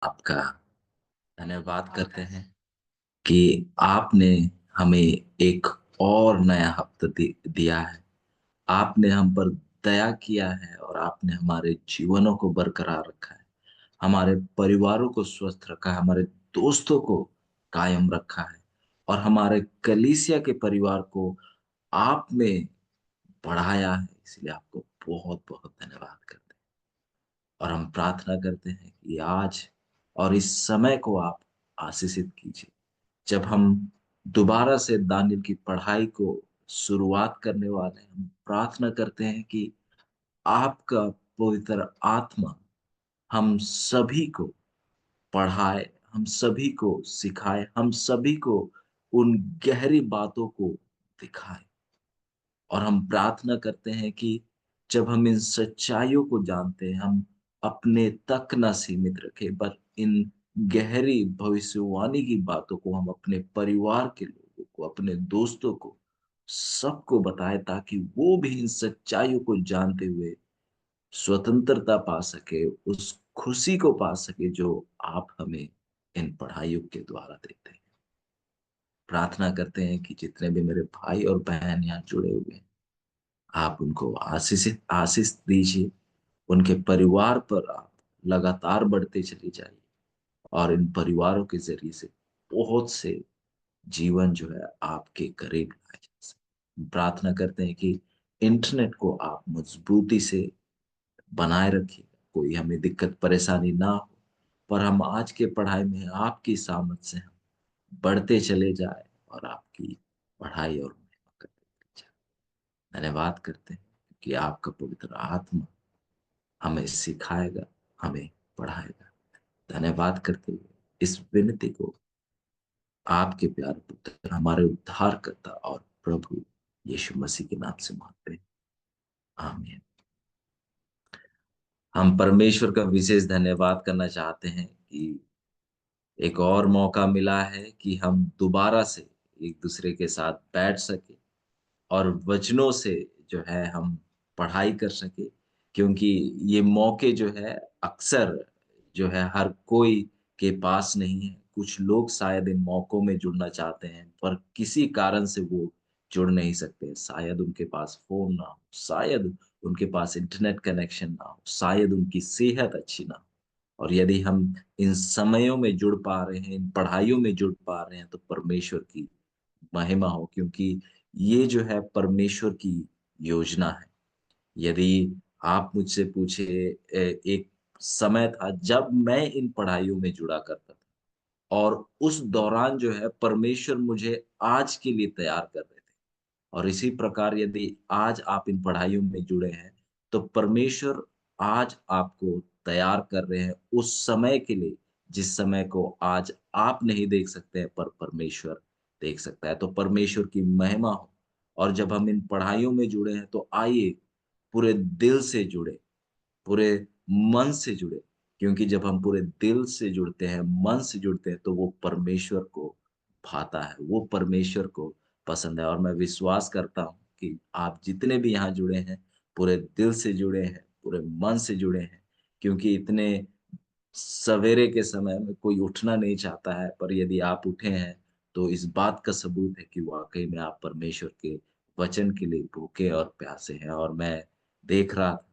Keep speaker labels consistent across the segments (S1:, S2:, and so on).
S1: आपका धन्यवाद करते हैं कि आपने हमें एक और नया हफ्ता दिया है। आपने हम पर दया किया है और आपने हमारे जीवनों को बरकरार रखा है, हमारे परिवारों को स्वस्थ रखा है, हमारे दोस्तों को कायम रखा है और हमारे कलीसिया के परिवार को आपने बढ़ाया है। इसलिए आपको बहुत बहुत धन्यवाद करते हैं और हम प्रार्थना करते हैं कि आज और इस समय को आप आशीषित कीजिए। जब हम दोबारा से दानियल की पढ़ाई को शुरुआत करने वाले हैं, हम प्रार्थना करते हैं कि आपका पवित्र आत्मा हम सभी को पढ़ाए, हम सभी को सिखाए, हम सभी को उन गहरी बातों को दिखाए। और हम प्रार्थना करते हैं कि जब हम इन सच्चाइयों को जानते हैं, हम अपने तक न सीमित रखें, पर इन गहरी भविष्यवाणी की बातों को हम अपने परिवार के लोगों को, अपने दोस्तों को, सबको बताएं, ताकि वो भी इन सच्चाइयों को जानते हुए स्वतंत्रता पा सके, उस खुशी को पा सके जो आप हमें इन पढ़ाइयों के द्वारा देते हैं। प्रार्थना करते हैं कि जितने भी मेरे भाई और बहन यहाँ जुड़े हुए हैं, आप उनको आशीष दीजिए। उनके परिवार पर आप लगातार बढ़ते चले जाइए और इन परिवारों के जरिए से बहुत से जीवन जो है आपके करीब लाए जा सके। प्रार्थना करते हैं कि इंटरनेट को आप मजबूती से बनाए रखिए, कोई हमें दिक्कत परेशानी ना हो, पर हम आज के पढ़ाई में आपकी सामर्थ से हम बढ़ते चले जाए और आपकी पढ़ाई और महिमा करते चले जाए। धन्यवाद करते हैं कि आपका पवित्र आत्मा हमें सिखाएगा, हमें पढ़ाएगा। धन्यवाद करते हुए इस विनती को आपके प्यारे पुत्र, हमारे उद्धारकर्ता और प्रभु यीशु मसीह के नाम से मांगते हैं। आमीन। हम परमेश्वर का विशेष धन्यवाद करना चाहते हैं कि एक और मौका मिला है कि हम दोबारा से एक दूसरे के साथ बैठ सके और वचनों से जो है हम पढ़ाई कर सके, क्योंकि ये मौके जो है अक्सर जो है हर कोई के पास नहीं है। कुछ लोग शायद इन मौकों में जुड़ना चाहते हैं, पर किसी कारण से वो जुड़ नहीं सकते। शायद उनके पास फोन ना हो, शायद उनके पास इंटरनेट कनेक्शन ना हो, शायद उनकी सेहत अच्छी ना हो। और यदि हम इन समयों में जुड़ पा रहे हैं, इन पढ़ाइयों में जुड़ पा रहे हैं, तो परमेश्वर की महिमा हो, क्योंकि ये जो है परमेश्वर की योजना है। यदि आप मुझसे पूछे, एक समय था जब मैं इन पढ़ाइयों में जुड़ा करता था और उस दौरान जो है परमेश्वर मुझे आज के लिए तैयार कर रहे थे। और इसी प्रकार यदि आज आप इन पढ़ाइयों में जुड़े हैं, तो परमेश्वर आज आपको तैयार कर रहे हैं उस समय के लिए, जिस समय को आज आप नहीं देख सकते हैं, पर परमेश्वर देख सकता है। तो परमेश्वर की महिमा हो। और जब हम इन पढ़ाइयों में जुड़े हैं, तो आइए पूरे दिल से जुड़े, पूरे मन से जुड़े, क्योंकि जब हम पूरे दिल से जुड़ते हैं, मन से जुड़ते हैं, तो वो परमेश्वर को भाता है, वो परमेश्वर को पसंद है। और मैं विश्वास करता हूँ कि आप जितने भी यहाँ जुड़े हैं, पूरे दिल से जुड़े हैं, पूरे मन से जुड़े हैं, क्योंकि इतने सवेरे के समय में कोई उठना नहीं चाहता है, पर यदि आप उठे हैं, तो इस बात का सबूत है कि वाकई में आप परमेश्वर के वचन के लिए भूखे और प्यासे हैं। और मैं देख रहा था,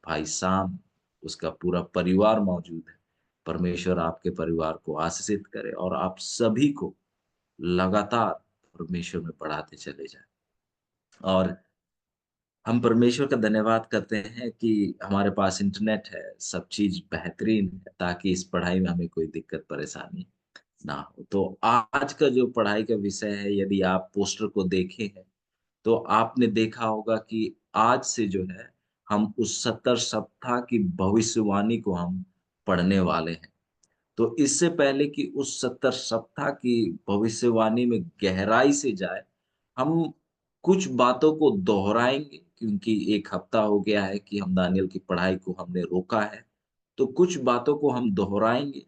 S1: भाई साहब, उसका पूरा परिवार मौजूद है। परमेश्वर आपके परिवार को आशीषित करे और आप सभी को लगातार परमेश्वर में बढ़ाते चले जाए। और हम परमेश्वर का धन्यवाद करते हैं कि हमारे पास इंटरनेट है, सब चीज बेहतरीन है, ताकि इस पढ़ाई में हमें कोई दिक्कत परेशानी ना हो। तो आज का जो पढ़ाई का विषय है, यदि आप पोस्टर को देखे हैं, तो आपने देखा होगा कि आज से जो है हम उस 70 सप्ताह की भविष्यवाणी को हम पढ़ने वाले हैं। तो इससे पहले कि उस 70 सप्ताह की भविष्यवाणी में गहराई से जाए, हम कुछ बातों को दोहराएंगे, क्योंकि एक हफ्ता हो गया है कि हम दानियल की पढ़ाई को हमने रोका है। तो कुछ बातों को हम दोहराएंगे।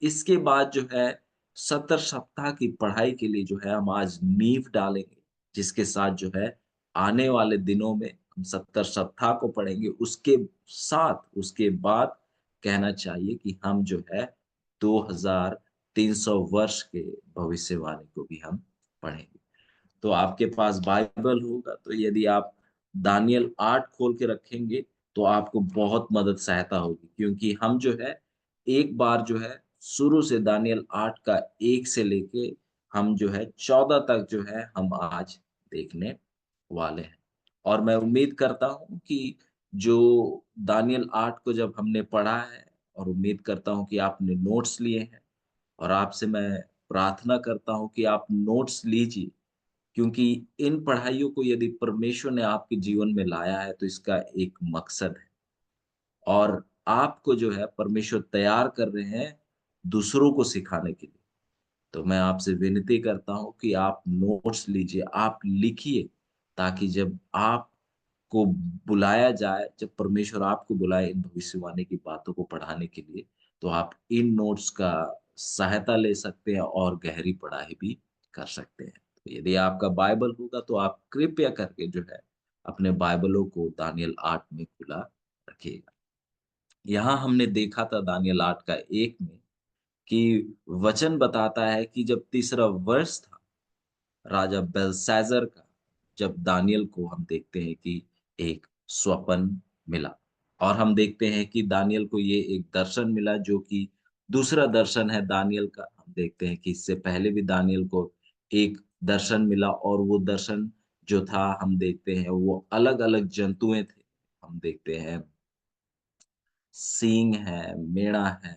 S1: इसके बाद जो है 70 सप्ताह की पढ़ाई के लिए जो है हम आज नींव डालेंगे, जिसके साथ जो है आने वाले दिनों में हम 70 सप्ताह को पढ़ेंगे। उसके साथ उसके बाद कहना चाहिए कि हम जो है 2300 वर्ष के भविष्यवाणी को भी हम पढ़ेंगे। तो आपके पास बाइबल होगा, तो यदि आप दानियल 8 खोल के रखेंगे, तो आपको बहुत मदद सहायता होगी, क्योंकि हम जो है एक बार जो है शुरू से दानियल 8 का 1 से लेके हम जो है 14 तक जो है हम आज देखने वाले हैं। और मैं उम्मीद करता हूँ कि जो दानियल 8 को जब हमने पढ़ा है, और उम्मीद करता हूँ कि आपने नोट्स लिए हैं, और आपसे मैं प्रार्थना करता हूँ कि आप नोट्स लीजिए, क्योंकि इन पढ़ाइयों को यदि परमेश्वर ने आपके जीवन में लाया है, तो इसका एक मकसद है, और आपको जो है परमेश्वर तैयार कर रहे हैं दूसरों को सिखाने के लिए। तो मैं आपसे विनती करता हूँ कि आप नोट्स लीजिए, आप लिखिए, ताकि जब आपको बुलाया जाए, जब परमेश्वर आपको बुलाए इन भविष्यवाणी की बातों को पढ़ाने के लिए, तो आप इन नोट्स का सहायता ले सकते हैं और गहरी पढ़ाई भी कर सकते हैं। तो यदि आपका बाइबल होगा, तो आप कृपया करके जो है अपने बाइबलों को दानियल 8 में खुला रखिएगा। यहाँ हमने देखा था दानियल 8 का 1 में कि वचन बताता है कि जब तीसरा वर्ष था राजा बेलशस्सर का, जब दानियल को हम देखते हैं कि एक स्वप्न मिला, और हम देखते हैं कि दानियल को ये एक दर्शन मिला, जो कि दूसरा दर्शन है दानियल का। हम देखते हैं कि इससे पहले भी दानियल को एक दर्शन मिला, और वो दर्शन जो था, हम देखते हैं वो अलग-अलग जंतुएं थे। हम देखते हैं सींग है, मेढ़ा है,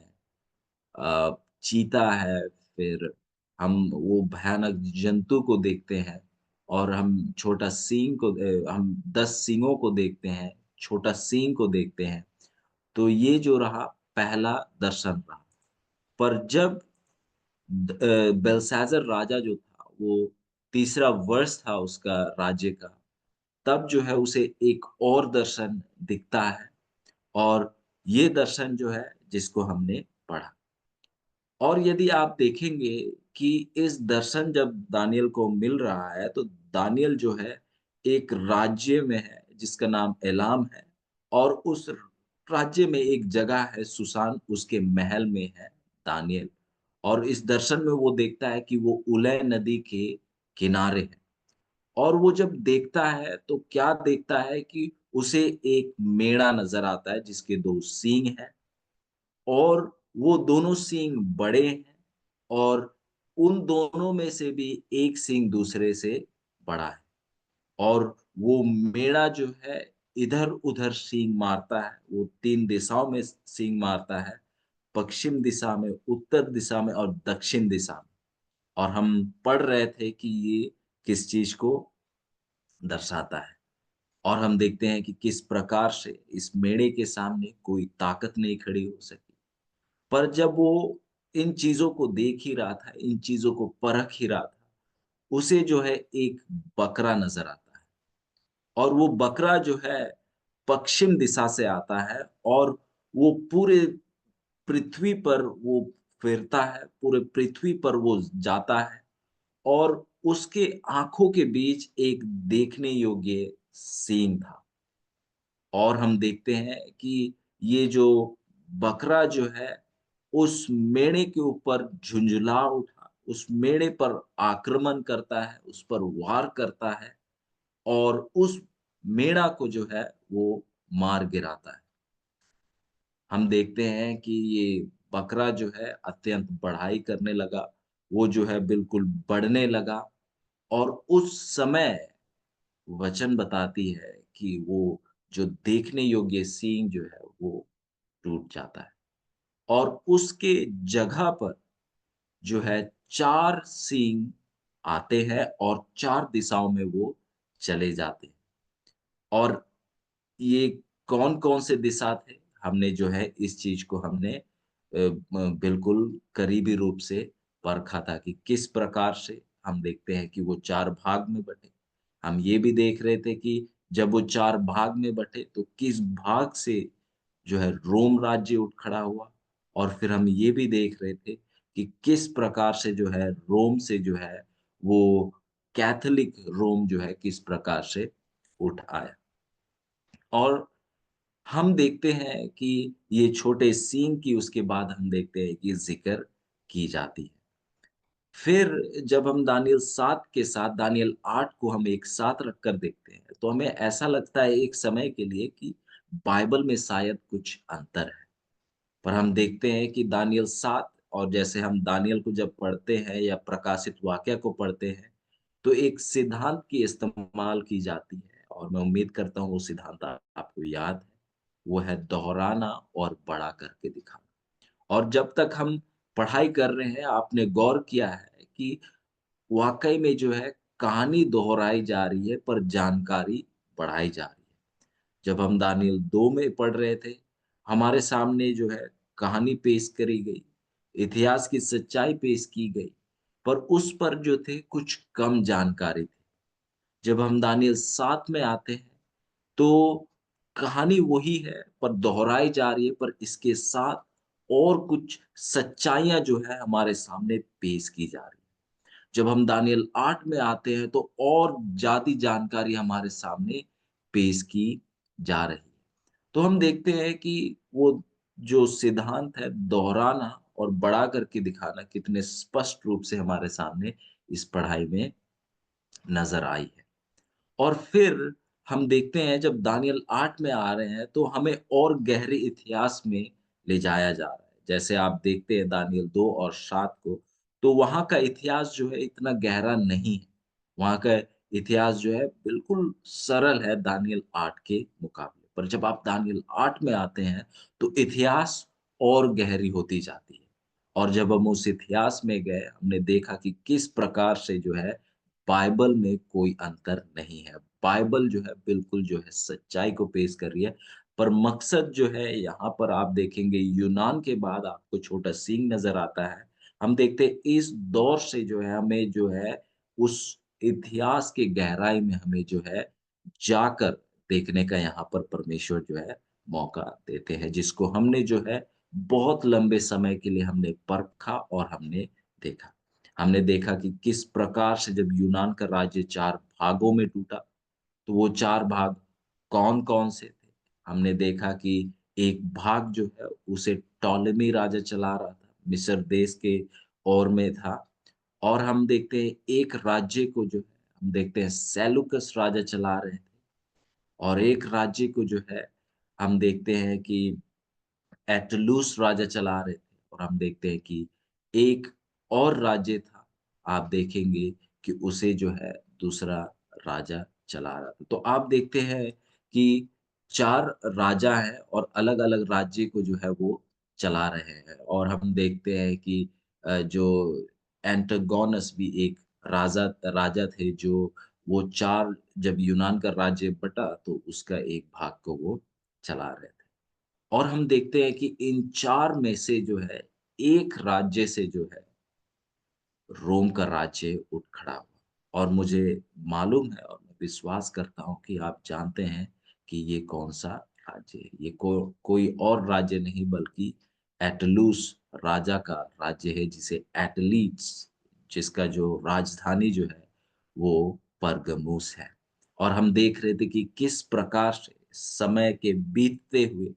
S1: चीता है, फिर हम वो भयानक जंतु को देखते हैं, और हम छोटा सींग को हम 10 सींगों को देखते हैं, छोटा सींग को देखते हैं। तो ये जो रहा पहला दर्शन रहा। पर जब बेलशास्सर राजा जो था, वो तीसरा वर्ष था उसका राज्य का, तब जो है उसे एक और दर्शन दिखता है, और ये दर्शन जो है जिसको हमने पढ़ा। और यदि आप देखेंगे कि इस दर्शन जब दानियल को मिल रहा है, तो दानियल जो है एक राज्य में है जिसका नाम एलाम है, और उस राज्य में एक जगह है सुसान, उसके महल में है दानियल। और इस दर्शन में वो देखता है कि वो उलय नदी के किनारे है, और वो जब देखता है तो क्या देखता है कि उसे एक मेढ़ा नजर आता है जिसके 2 सींग हैं, और वो दोनों सींग बड़े हैं, और उन दोनों में से भी एक सींग दूसरे से बड़ा है। और वो मेढ़ा जो है इधर-उधर सींग मारता है, वो 3 दिशाओं में सींग मारता है, पश्चिम दिशा में, उत्तर दिशा में और दक्षिण दिशा में। और हम पढ़ रहे थे कि ये किस चीज़ को दर्शाता है, और हम देखते हैं कि किस प्रकार से इस मेढ़े के सामने कोई ताकत नहीं खड़ी हो सकी। पर जब वो इन चीज़ों को देख ही रहा था, इन चीज़ों को परख ही रहा था, उसे जो है एक बकरा नज़र आता है, और वो बकरा जो है पश्चिम दिशा से आता है, और वो पूरे पृथ्वी पर वो फिरता है, पूरे पृथ्वी पर वो जाता है, और उसके आँखों के बीच एक देखने योग्य सींग था। और हम देखते हैं कि ये जो बकरा जो है, उस मेढ़े के ऊपर झुंझला उठा, उस मेढ़े पर आक्रमण करता है, उस पर वार करता है, और उस मेढ़ा को जो है वो मार गिराता है। हम देखते हैं कि ये बकरा जो है अत्यंत बढ़ाई करने लगा, वो जो है बिल्कुल बढ़ने लगा, और उस समय वचन बताती है कि वो जो देखने योग्य सींग जो है वो टूट जाता है, और उसके जगह पर जो है 4 सींग आते हैं, और 4 दिशाओं में वो चले जाते हैं। और ये कौन-कौन से दिशा थे? हमने जो है इस चीज़ को हमने बिल्कुल करीबी रूप से परखा था कि किस प्रकार से हम देखते हैं कि वो 4 भाग में बँटे। हम ये भी देख रहे थे कि जब वो 4 भाग में बँटे, तो किस भाग से जो है रोम राज्य उठ खड़ा हुआ, और फिर हम ये भी देख रहे थे कि किस प्रकार से जो है रोम से जो है वो कैथोलिक रोम जो है किस प्रकार से उठ आया। और हम देखते हैं कि ये छोटे सीन की उसके बाद हम देखते हैं कि ज़िक्र की जाती है। फिर जब हम दानियल 7 के साथ दानियल 8 को हम एक साथ रखकर देखते हैं, तो हमें ऐसा लगता है एक समय के लिए कि बाइबल में शायद कुछ अंतर है। पर हम देखते हैं कि दानियल 7 और जैसे हम दानियल को जब पढ़ते हैं या प्रकाशित वाक्य को पढ़ते हैं, तो एक सिद्धांत की इस्तेमाल की जाती है और मैं उम्मीद करता हूँ वो सिद्धांत आपको याद है। वो है दोहराना और बड़ा करके दिखाना। और जब तक हम पढ़ाई कर रहे हैं, आपने गौर किया है कि वाक़ई में जो है कहानी दोहराई जा रही है पर जानकारी बढ़ाई जा रही है। जब हम दानियल 2 में पढ़ रहे थे, हमारे सामने जो है कहानी पेश करी गई, इतिहास की सच्चाई पेश की गई, पर उस पर जो थे कुछ कम जानकारी थी। जब हम दानियल 7 में आते हैं, तो कहानी वही है पर दोहराई जा रही है पर इसके साथ और कुछ सच्चाइयाँ जो है हमारे सामने पेश की जा रही है। जब हम दानियल 8 में आते हैं तो और ज़्यादा जानकारी हमारे सामने पेश की जा रही है। तो हम देखते हैं कि वो जो सिद्धांत है दोहराना और बड़ा करके दिखाना कितने स्पष्ट रूप से हमारे सामने इस पढ़ाई में नज़र आई है। और फिर हम देखते हैं जब दानियल 8 में आ रहे हैं तो हमें और गहरे इतिहास में ले जाया जा रहा है। जैसे आप देखते हैं दानियल 2 और 7 को, तो वहाँ का इतिहास जो है इतना गहरा नहीं है। वहाँ का इतिहास जो है बिल्कुल सरल है दानियल 8 के मुकाबले। पर जब आप दानियल 8 में आते हैं तो इतिहास और गहरी होती जाती है। और जब हम उस इतिहास में गए, हमने देखा कि किस प्रकार से जो है बाइबल में कोई अंतर नहीं है। बाइबल जो है बिल्कुल जो है सच्चाई को पेश कर रही है। पर मकसद जो है यहाँ पर आप देखेंगे यूनान के बाद आपको छोटा सींग नज़र आता है। हम देखते हैं इस दौर से जो है हमें जो है उस इतिहास की गहराई में हमें जो है जाकर देखने का यहाँ पर परमेश्वर जो है मौका देते हैं, जिसको हमने जो है बहुत लंबे समय के लिए हमने परखा और हमने देखा। हमने देखा कि किस प्रकार से जब यूनान का राज्य 4 भागों में टूटा, तो वो 4 भाग कौन-कौन से थे? हमने देखा कि एक भाग जो है उसे टॉलेमी राजा चला रहा था, मिस्र देश के ओर में था। और हम देखते हैं एक राज्य को जो है हम देखते हैं सेलूकस राजा चला रहे थे और एक राज्य को जो है हम देखते हैं कि एटलूस राजा चला रहे थे और हम देखते हैं कि एक और राज्य था, आप देखेंगे कि उसे जो है दूसरा राजा चला रहा था। तो आप देखते हैं कि 4 राजा हैं और अलग-अलग राज्य को जो है वो चला रहे हैं और हम देखते हैं कि जो एंटागोनस भी एक राजा राजा थे जो वो 4 जब यूनान का राज्य बँटा तो उसका एक भाग को वो चला रहे थे। और हम देखते हैं कि इन 4 में से जो है, एक राज्य से जो है, रोम का राज्य उठ खड़ा हुआ। और मुझे मालूम है और मैं विश्वास करता हूँ कि आप जानते हैं कि ये कौन-सा राज्य है। ये कोई और राज्य नहीं बल्कि एटलूस राजा का राज्य है जिसे एटलीट्स जिसका जो राजधानी जो है, वो परगमुस है। और हम देख रहे थे कि किस प्रकार से समय के बीतते हुए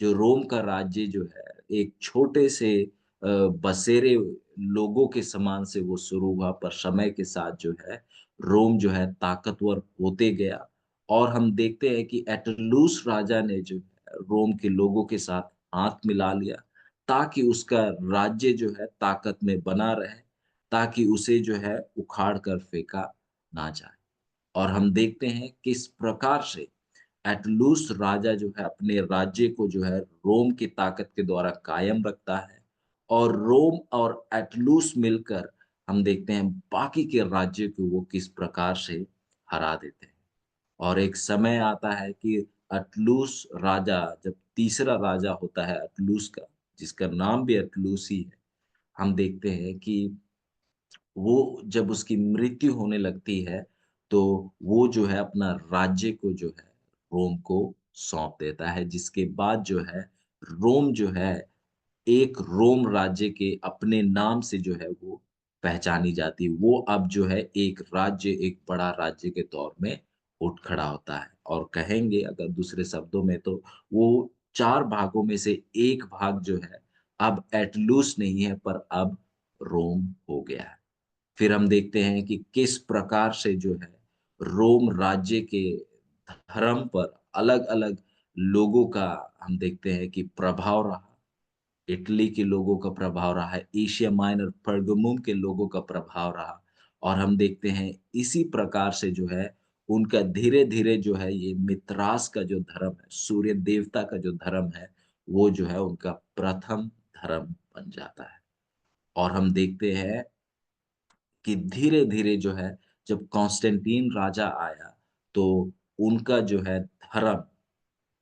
S1: जो रोम का राज्य जो है, एक छोटे से बसेरे लोगों के समान से वो शुरू हुआ पर समय के साथ जो है रोम जो है ताकतवर होते गया और हम देखते हैं कि एटलूस राजा ने जो है रोम के लोगों के साथ हाथ मिला लिया ताकि उसका राज्य जो है ताकत में बना रहे, ताकि उसे जो है उखाड़ कर फेंका ना जाए। और हम देखते हैं किस प्रकार से एटलूस राजा जो है अपने राज्य को जो है रोम की ताकत के द्वारा कायम रखता है और रोम और एटलूस मिलकर हम देखते हैं बाकी के राज्य को वो किस प्रकार से हरा देते हैं। और एक समय आता है कि अटलूस राजा जब तीसरा राजा होता है अटलूस का, जिसका नाम भी अटलूस ही है, हम देखते हैं कि वो जब उसकी मृत्यु होने लगती है, तो वो जो है अपना राज्य को जो है रोम को सौंप देता है, जिसके बाद जो है रोम जो है एक रोम राज्य के अपने नाम से जो है वो पहचानी जाती है। वो अब जो है एक राज्य, एक बड़ा राज्य के तौर में उठ खड़ा होता है और कहेंगे अगर दूसरे शब्दों में तो वो 4 भागों में से 1 भाग जो है अब एटलूस नहीं है पर अब रोम हो गया है। फिर हम देखते हैं कि किस प्रकार से जो है रोम राज्य के धर्म पर अलग-अलग लोगों का हम देखते हैं कि प्रभाव रहा। इटली के लोगों का प्रभाव रहा है, एशिया माइनर परगमुम के लोगों का प्रभाव रहा और हम देखते हैं इसी प्रकार से जो है उनका धीरे-धीरे जो है ये मित्रास का जो धर्म है, सूर्य देवता का जो धर्म है, वो जो है उनका प्रथम धर्म बन जाता है। और हम देखते हैं कि धीरे-धीरे जो है जब कॉन्स्टेंटीन राजा आया, तो उनका जो है धर्म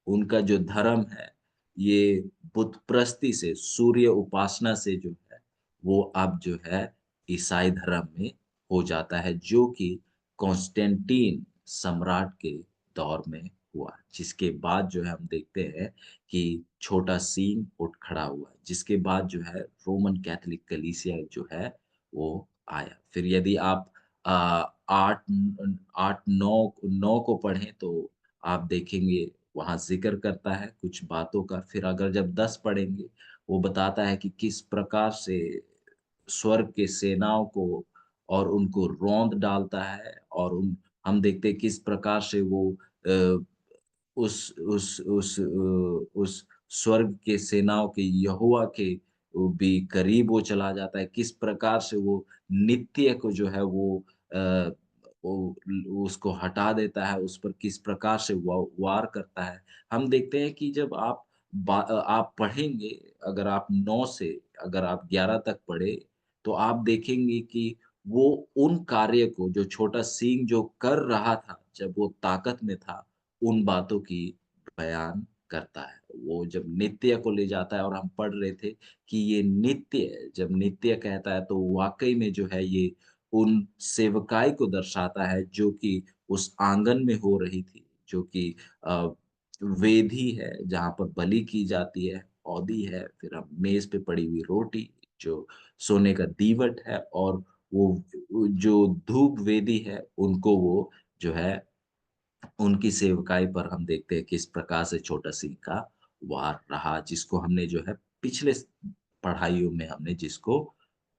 S1: उनका जो धर्म है, ये बुत-परस्ती से, सूर्य उपासना से जो है, वो अब जो है ईसाई धर्म में हो जाता है, जो कि कॉन्स्टेंटीन सम्राट के दौर में हुआ। जिसके बाद जो है हम देखते हैं कि छोटा सीन उठ खड़ा हुआ, जिसके बाद जो है रोमन कैथोलिक कलीसिया जो है, वो आया। फिर यदि आप 8 8, 9 को पढ़ें तो आप देखेंगे वहाँ ज़िक्र करता है कुछ बातों का, फिर अगर जब 10 पढ़ेंगे, वो बताता है कि किस प्रकार से स्वर्ग के सेनाओं को और उनको रौंद डालता है और उन हम देखते हैं किस प्रकार से वो अ, उस स्वर्ग के सेनाओं के यहोवा के वो भी करीब वो चला जाता है, किस प्रकार से वो नित्य को जो है अ, वो उसको हटा देता है, उस पर किस प्रकार से वार करता है। हम देखते हैं कि जब आप पढ़ेंगे, अगर आप 9 से अगर आप 11 तक पढ़े, तो आप देखेंगे कि वो उन कार्य को जो छोटा सींग जो कर रहा था, जब वो ताकत में था, उन बातों की बयान करता है। वो जब नित्य को ले जाता है और हम पढ़ रहे थे कि ये नित्य जब नित्य कहता है तो वाक़ई में जो है ये उन सेवकाई को दर्शाता है जो कि उस आँगन में हो रही थी, जो कि अ, वेदी है जहाँ पर बलि की जाती है, औदी है, फिर हम मेज़ पे पड़ी हुई रोटी, जो सोने का दीवट है और वो जो धूप वेदी है, उनको वो जो है उनकी सेवकाई पर हम देखते हैं किस प्रकार से छोटा सिंह का वार रहा, जिसको हमने जो है पिछले पढ़ाइयों में हमने जिसको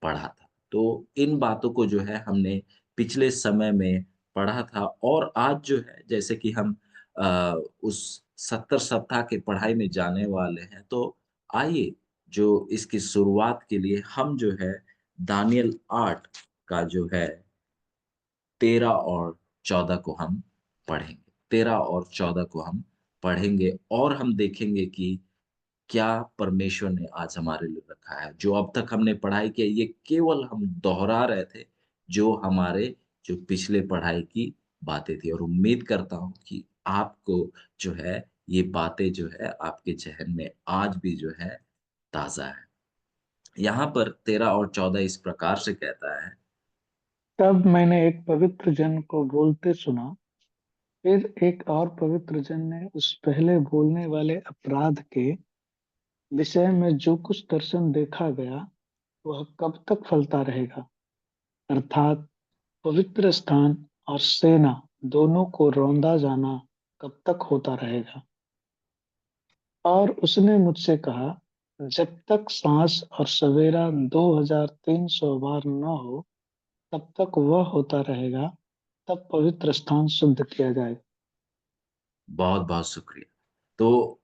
S1: पढ़ा था। तो इन बातों को जो है हमने पिछले समय में पढ़ा था और आज जो है जैसे कि हम उस 70 सप्ताह की पढ़ाई में जाने वाले हैं, तो आइए जो इसकी शुरुआत के लिए हम जो है दानियल 8 का जो है 13 और 14 को हम पढ़ेंगे। 13 और 14 को हम पढ़ेंगे और हम देखेंगे कि क्या परमेश्वर ने आज हमारे लिए रखा है। जो अब तक हमने पढ़ाई की है, ये केवल हम दोहरा रहे थे, जो हमारे जो पिछले पढ़ाई की बातें थी और उम्मीद करता हूँ कि आपको जो है, ये बातें जो है आपके ज़हन में आज भी जो है ताज़ा है। यहाँ पर 13 और 14 इस प्रकार से कहता है
S2: तब मैंने एक पवित्र जन को बोलते सुना। फिर एक और पवित्र जन ने उस पहले बोलने वाले अपराध के विषय में जो कुछ दर्शन देखा गया वह कब तक फलता रहेगा, अर्थात पवित्र स्थान और सेना दोनों को रौंदा जाना कब तक होता रहेगा। और उसने मुझसे कहा, जब तक सांझ और सवेरा 2300 बार न हो तब तक वह होता रहेगा, तब पवित्र स्थान शुद्ध किया जाए।
S1: बहुत-बहुत शुक्रिया। तो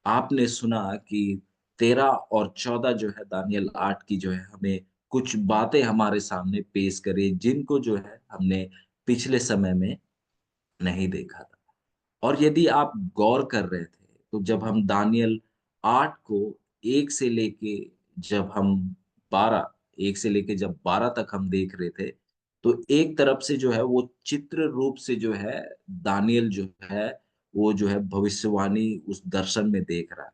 S1: आपने सुना कि 13 और 14 जो है दानियल 8 की जो है हमें कुछ बातें हमारे सामने पेश करी जिनको जो है हमने पिछले समय में नहीं देखा था। और यदि आप गौर कर रहे थे, तो जब हम दानियल 8 को 1 से लेके जब हम 12 1 से लेके जब 12 तक हम देख रहे थे, तो एक तरफ से जो है वो चित्र रूप से जो है दानियल जो है, वो जो है भविष्यवाणी उस दर्शन में देख रहा है।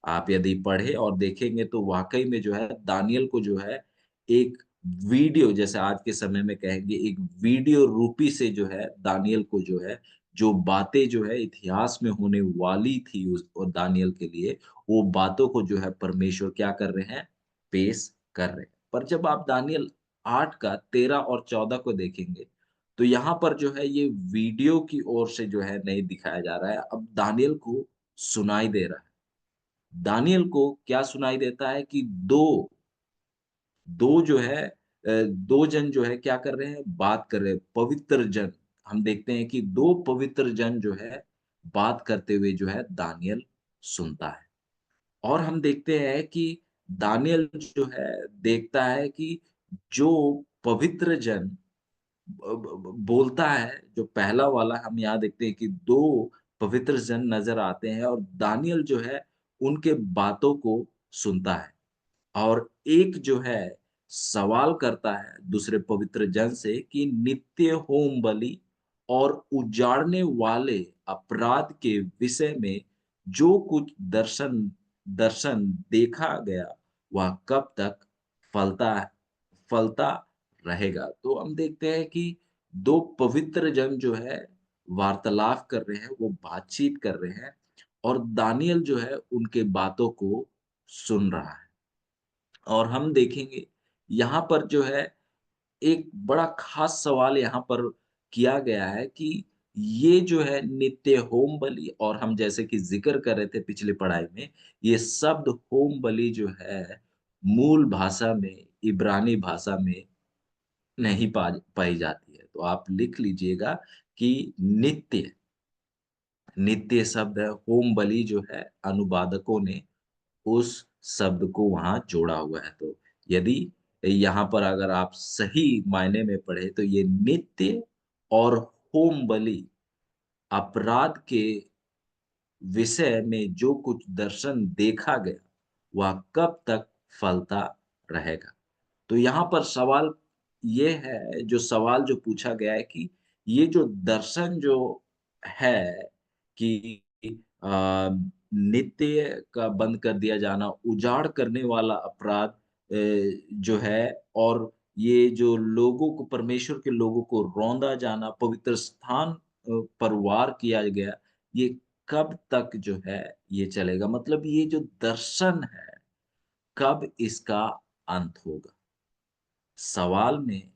S1: आप यदि पढ़ें और देखेंगे तो वाक़ई में जो है दानियल को जो है एक वीडियो जैसे आज के समय में कहेंगे एक वीडियो रूपी से जो है दानियल को जो है, जो बातें जो है इतिहास में होने वाली थी उस और दानियल के लिए, वो बातों को जो है परमेश्वर क्या कर रहे हैं? पेश कर रहे हैं। पर जब आप दानियल 8 का 13 और 14 को देखेंगे, तो यहाँ पर जो है ये वीडियो की ओर से जो है नहीं दिखाया जा रहा है, अब दानियल को सुनाई दे रहा है। दानियल को क्या सुनाई देता है कि 2 जो है 2 जन जो है क्या कर रहे हैं? बात कर रहे हैं, पवित्र जन। हम देखते हैं कि 2 पवित्र जन जो है बात करते हुए जो है दानियल सुनता है। और हम देखते हैं कि दानियल जो है देखता है कि जो पवित्र जन बोलता है, जो पहला वाला हम यहाँ देखते हैं कि 2 पवित्र जन नज़र आते हैं और दानियल जो है उनके बातों को सुनता है। और एक जो है सवाल करता है दूसरे पवित्र जन से कि नित्य होम बलि और उजाड़ने वाले अपराध के विषय में जो कुछ दर्शन दर्शन देखा गया वह कब तक फलता फलता रहेगा। तो हम देखते हैं कि 2 पवित्र जन जो है वार्तालाप कर रहे हैं, वो बातचीत कर रहे हैं और दानियल जो है उनके बातों को सुन रहा है। और हम देखेंगे यहाँ पर जो है एक बड़ा खास सवाल यहाँ पर किया गया है कि ये जो है नित्य होम बलि और हम जैसे कि ज़िक्र कर रहे थे पिछली पढ़ाई में, ये शब्द होम बलि जो है मूल भाषा में, इब्रानी भाषा में नहीं पाई जाती है। तो आप लिख लीजिएगा कि नित्य, नित्य शब्द है, होम बलि जो है अनुवादकों ने उस शब्द को वहाँ जोड़ा हुआ है। तो यदि यहाँ पर अगर आप सही मायने में पढ़े तो ये नित्य और होम बलि अपराध के विषय में जो कुछ दर्शन देखा गया, वह कब तक फलता रहेगा? तो यहाँ पर सवाल ये है, जो सवाल जो पूछा गया है कि ये जो दर्शन जो है कि अ, नित्य का बंद कर दिया जाना, उजाड़ करने वाला अपराध जो है और ये जो लोगों को परमेश्वर के लोगों को रौंदा जाना, पवित्र स्थान पर वार किया गया, ये कब तक जो है ये चलेगा? मतलब ये जो दर्शन है, कब इसका अंत होगा? सवाल में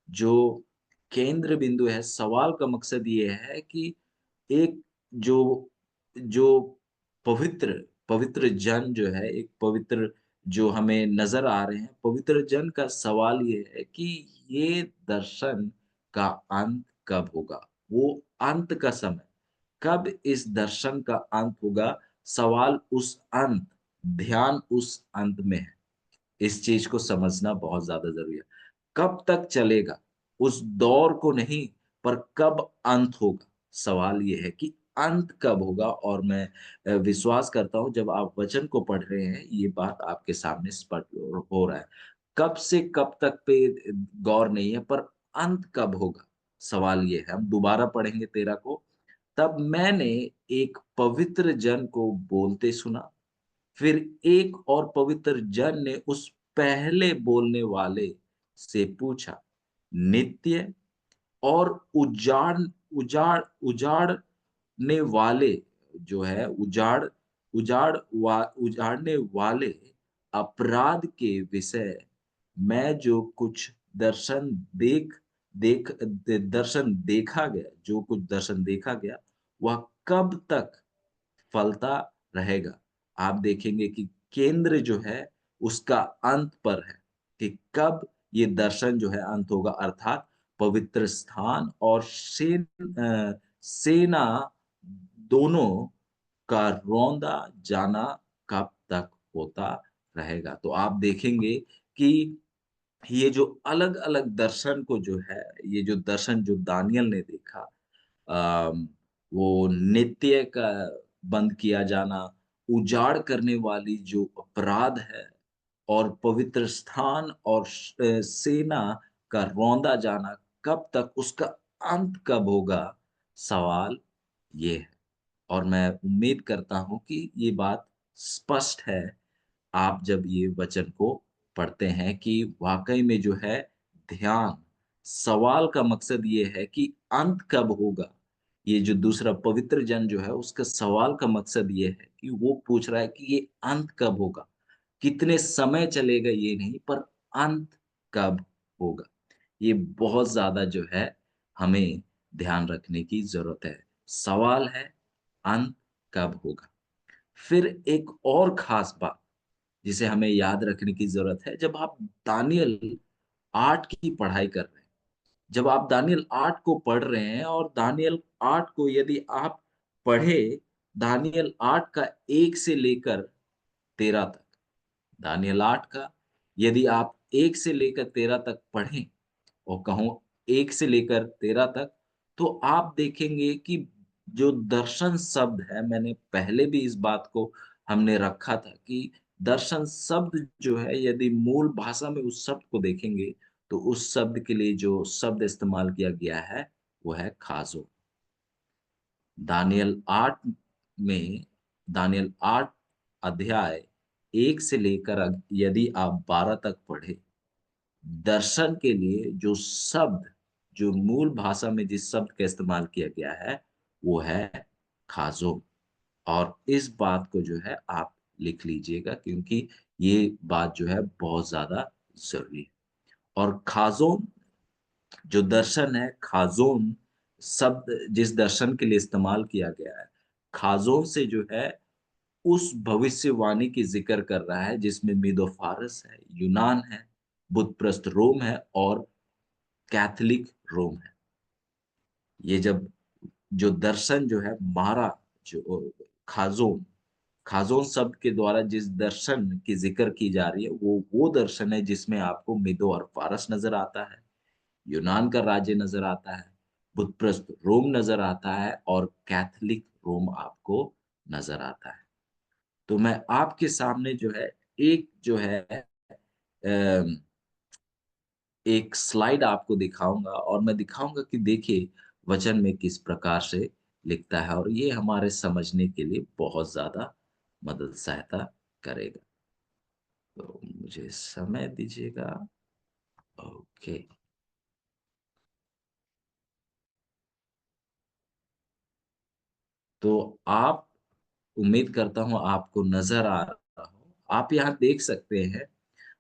S1: जो केंद्र बिंदु है, सवाल का मकसद ये है कि एक जो जो पवित्र पवित्र जन जो है, एक पवित्र जो हमें नज़र आ रहे हैं, पवित्र जन का सवाल ये है कि ये दर्शन का अंत कब होगा? वो अंत का समय, कब इस दर्शन का अंत होगा? सवाल उस अंत, ध्यान उस अंत में है। इस चीज़ को समझना बहुत ज़्यादा ज़रूरी है। कब तक चलेगा? उस दौर को नहीं, पर कब अंत होगा? सवाल ये है कि अंत कब होगा और मैं विश्वास करता हूँ जब आप वचन को पढ़ रहे हैं, ये बात आपके सामने स्पष्ट हो रहा है। कब से कब तक पे गौर नहीं है, पर अंत कब होगा? सवाल ये है। हम दोबारा पढ़ेंगे 13 को। तब मैंने एक पवित्र जन को बोलते सुना, फिर एक और पवित्र जन ने उस पहले बोलने वाले से पूछा, नित्य और उजाड़ने वाले जो है उजाड़ने वाले अपराध के विषय मैं जो कुछ दर्शन देख देख दर्शन देखा गया, जो कुछ दर्शन देखा गया, वह कब तक फलता रहेगा। आप देखेंगे कि केंद्र जो है उसका अंत पर है कि कब ये दर्शन जो है अंत होगा, अर्थात पवित्र स्थान और सेना दोनों का रौंदा जाना कब तक होता रहेगा। तो आप देखेंगे कि ये जो अलग-अलग दर्शन को जो है, ये जो दर्शन जो दानियल ने देखा, अम, वो नित्य का बंद किया जाना, उजाड़ करने वाली जो अपराध है और पवित्र स्थान और सेना का रौंदा जाना कब तक, उसका अंत कब होगा? सवाल ये है। और मैं उम्मीद करता हूँ कि ये बात स्पष्ट है, आप जब ये वचन को पढ़ते हैं कि वाक़ई में जो है ध्यान, सवाल का मकसद ये है कि अंत कब होगा? ये जो दूसरा पवित्र जन जो है उसका सवाल का मकसद ये है कि वो पूछ रहा है कि ये अंत कब होगा? कितने समय चलेगा ये नहीं, पर अंत कब होगा? ये बहुत ज़्यादा जो है हमें ध्यान रखने की जरूरत है। सवाल है, अंत कब होगा? फिर एक और खास बात जिसे हमें याद रखने की जरूरत है, जब आप दानियल 8 की पढ़ाई कर रहे हैं, जब आप दानियल 8 को पढ़ रहे हैं और दानियल 8 को यदि आप पढ़े, दानियल 8 का 1 से लेकर 13 तक, दानियल 8 का यदि आप 1 से लेकर 13 तक पढ़ें, और कहूँ 1 से लेकर 13 तक, तो आप देखेंगे कि जो दर्शन शब्द है, मैंने पहले भी इस बात को हमने रखा था कि दर्शन शब्द जो है, यदि मूल भाषा में उस शब्द को देखेंगे, तो उस शब्द के लिए जो शब्द इस्तेमाल किया गया है, वो है खाजो। दानियल 8 में, दानियल 8 अध्याय 1 से लेकर यदि आप 12 तक पढ़े, दर्शन के लिए जो शब्द, जो मूल भाषा में जिस शब्द का इस्तेमाल किया गया है, वो है खाजो। और इस बात को जो है आप लिख लीजिएगा, क्योंकि ये बात जो है बहुत ज्यादा जरूरी है। और खाजोन जो दर्शन है, खाजोन शब्द जिस दर्शन के लिए इस्तेमाल किया गया है, खाजोन से जो है उस भविष्यवाणी की जिक्र कर रहा है जिसमें मीदो फारस है, यूनान है, बुतप्रस्त रोम है और कैथोलिक रोम है। ये जब जो दर्शन जो है मारा, जो खाजोन, खाजोन शब्द के द्वारा जिस दर्शन की जिक्र की जा रही है, वो दर्शन है जिसमें आपको मीदो और फारस नजर आता है, यूनान का राज्य नजर आता है, बुतप्रस्त रोम नजर आता है और कैथोलिक रोम आपको नजर आता है। तो मैं आपके सामने जो है एक जो है अम, एक स्लाइड आपको दिखाऊंगा, और मैं दिखाऊंगा कि देखिए वचन में किस प्रकार से लिखता है, और ये हमारे समझने के लिए बहुत ज्यादा मदद सहायता करेगा। तो मुझे समय दीजिएगा। ओके। तो आप, उम्मीद करता हूं आपको नजर आ रहा हो, आप यहाँ देख सकते हैं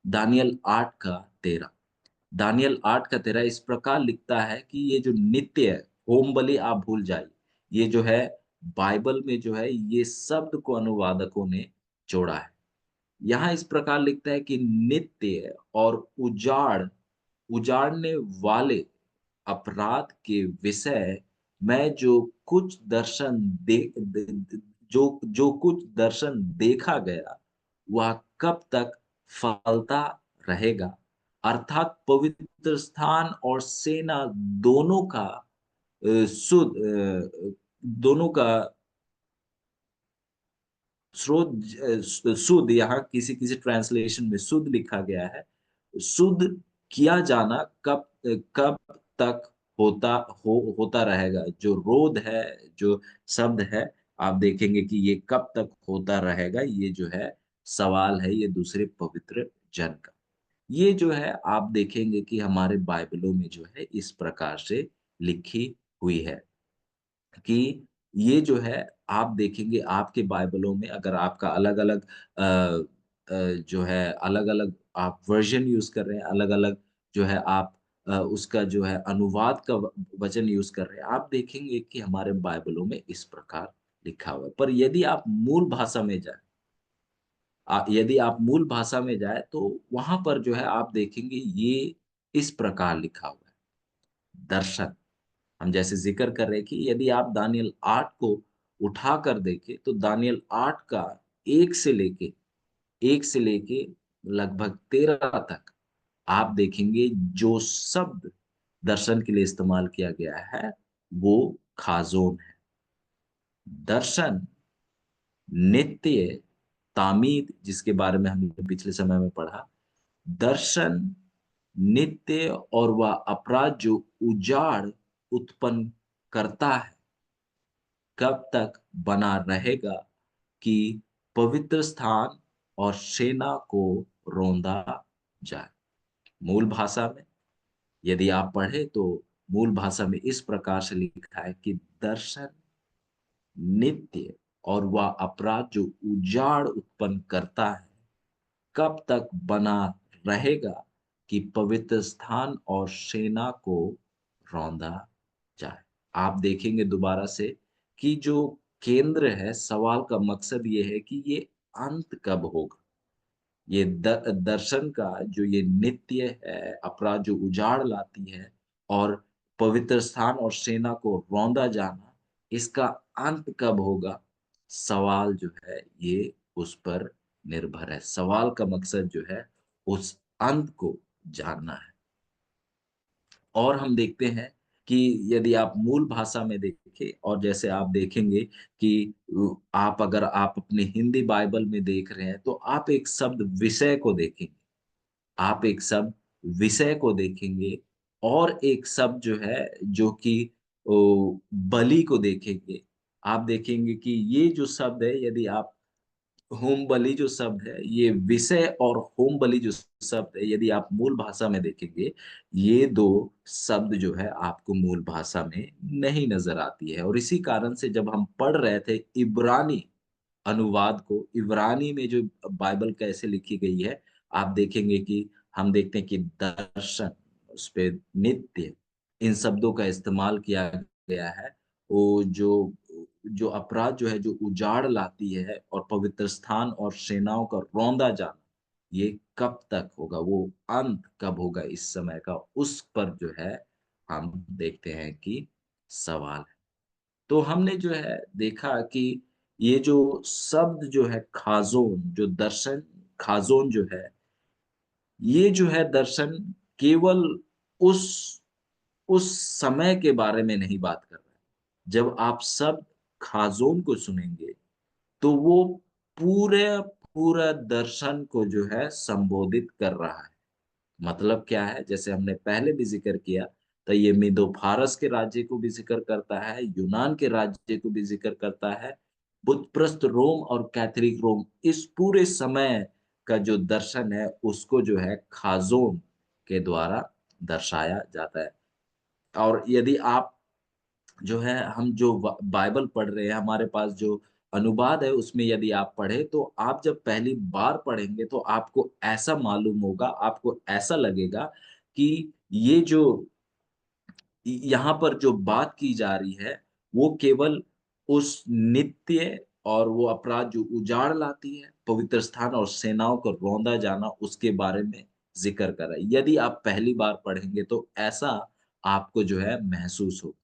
S1: दानियल 8 का 13। दानियल 8 का 13 इस प्रकार लिखता है कि ये जो नित्य है, होम बलि आप भूल जाइए, ये जो है बाइबल में जो है ये शब्द को अनुवादकों ने जोड़ा है। यहाँ इस प्रकार लिखता है कि नित्य और उजाड़ने वाले अपराध के विषय में जो कुछ दर्शन देखा गया, वह कब तक फलता रहेगा, अर्थात पवित्र स्थान और सेना दोनों का दोनों का शुद्ध, यहाँ किसी किसी ट्रांसलेशन में शुद्ध लिखा गया है, शुद्ध किया जाना कब कब तक होता रहेगा। जो रोध है, जो शब्द है, आप देखेंगे कि ये कब तक होता रहेगा, ये जो है सवाल है, ये दूसरे पवित्र जन का। ये जो है आप देखेंगे कि हमारे बाइबलों में जो है इस प्रकार से लिखी हुई है कि ये जो है आप देखेंगे आपके बाइबलों में, अगर आपका अलग-अलग जो है अलग-अलग आप वर्जन यूज़ कर रहे हैं, अलग-अलग जो है आप उसका जो है अनुवाद का वचन यूज़ कर रहे हैं, आप देखेंगे कि हमारे बाइबलों में इस प्रकार लिखा हुआ है। पर यदि आप मूल भाषा में जाएँ, यदि आप मूल भाषा में जाएँ, तो वहाँ पर जो है आप देखेंगे ये इस प्रकार लिखा हुआ है, दर्शन। हम जैसे ज़िक्र कर रहे हैं कि यदि आप दानियल 8 को उठाकर देखें, तो दानियल 8 का 1 से लेके 1 से लेके लगभग 13 तक आप देखेंगे जो शब्द दर्शन के लिए इस्तेमाल किया गया है, वो खाज़ोन है। दर्शन, नित्य, तामीद जिसके बारे में हमने पिछले समय में पढ़ा, दर्शन, नित्य और वह अपराध जो उजाड़ उत्पन्न करता है, कब तक बना रहेगा कि पवित्र स्थान और सेना को रौंदा जाए। मूल भाषा में यदि आप पढ़े, तो मूल भाषा में इस प्रकार से लिखा है कि दर्शन, नित्य और वह अपराध जो उजाड़ उत्पन्न करता है, कब तक बना रहेगा कि पवित्र स्थान और सेना को रौंदा जाए। आप देखेंगे दोबारा से कि जो केंद्र है, सवाल का मकसद ये है कि ये अंत कब होगा? ये दर्शन का जो ये नित्य है, अपराध जो उजाड़ लाती है और पवित्र स्थान और सेना को रौंदा जाना, इसका अंत कब होगा? सवाल जो है ये उस पर निर्भर है। सवाल का मकसद जो है उस अंत को जानना है। और हम देखते हैं कि यदि आप मूल भाषा में देखें और जैसे आप देखेंगे कि आप अगर आप अपनी हिंदी बाइबल में देख रहे हैं, तो आप एक शब्द विषय को देखेंगे। आप एक शब्द विषय को देखेंगे और एक शब्द जो है, जो कि बलि को देखेंगे। आप देखेंगे कि ये जो शब्द है, यदि आप होम बलि जो शब्द है, ये विषय और होम बलि जो शब्द है, यदि आप मूल भाषा में देखेंगे, ये 2 शब्द जो है आपको मूल भाषा में नहीं नज़र आती है। और इसी कारण से जब हम पढ़ रहे थे इब्रानी अनुवाद को, इब्रानी में जो बाइबल कैसे लिखी गई है, आप देखेंगे कि हम देखते हैं कि दर्शन, उसपे नित्य, इन शब्दों का इस्तेमाल किया गया है। वो जो जो अपराध जो है, जो उजाड़ लाती है और पवित्र स्थान और सेनाओं का रौंदा जाना, ये कब तक होगा? वो अंत कब होगा इस समय का? उस पर जो है हम देखते हैं कि सवाल है। तो हमने जो है देखा कि ये जो शब्द जो है खाज़ोन, जो दर्शन खाज़ोन जो है, ये जो है दर्शन केवल उस उस समय के बारे में नहीं बात कर रहा है। जब आप शब्द खाज़ोन को सुनेंगे, तो वो पूरे पूरा दर्शन को जो है संबोधित कर रहा है। मतलब क्या है? जैसे हमने पहले भी ज़िक्र किया, तो ये मीदो फारस के राज्य को भी ज़िक्र करता है, यूनान के राज्य को भी ज़िक्र करता है, बुतप्रस्त रोम और कैथोलिक रोम, इस पूरे समय का जो दर्शन है, उसको जो है खाज़ोन के द्वारा दर्शाया जाता है। और यदि आप जो है, हम जो बाइबल पढ़ रहे हैं, हमारे पास जो अनुवाद है, उसमें यदि आप पढ़ें, तो आप जब पहली बार पढ़ेंगे, तो आपको ऐसा मालूम होगा, आपको ऐसा लगेगा कि ये जो यहाँ पर जो बात की जा रही है, वो केवल उस नित्य और वो अपराध जो उजाड़ लाती है, पवित्र स्थान और सेनाओं को रौंदा जाना, उसके बारे में ज़िक्र कर रहा है। यदि आप पहली बार पढ़ेंगे, तो ऐसा आपको जो है महसूस होगा।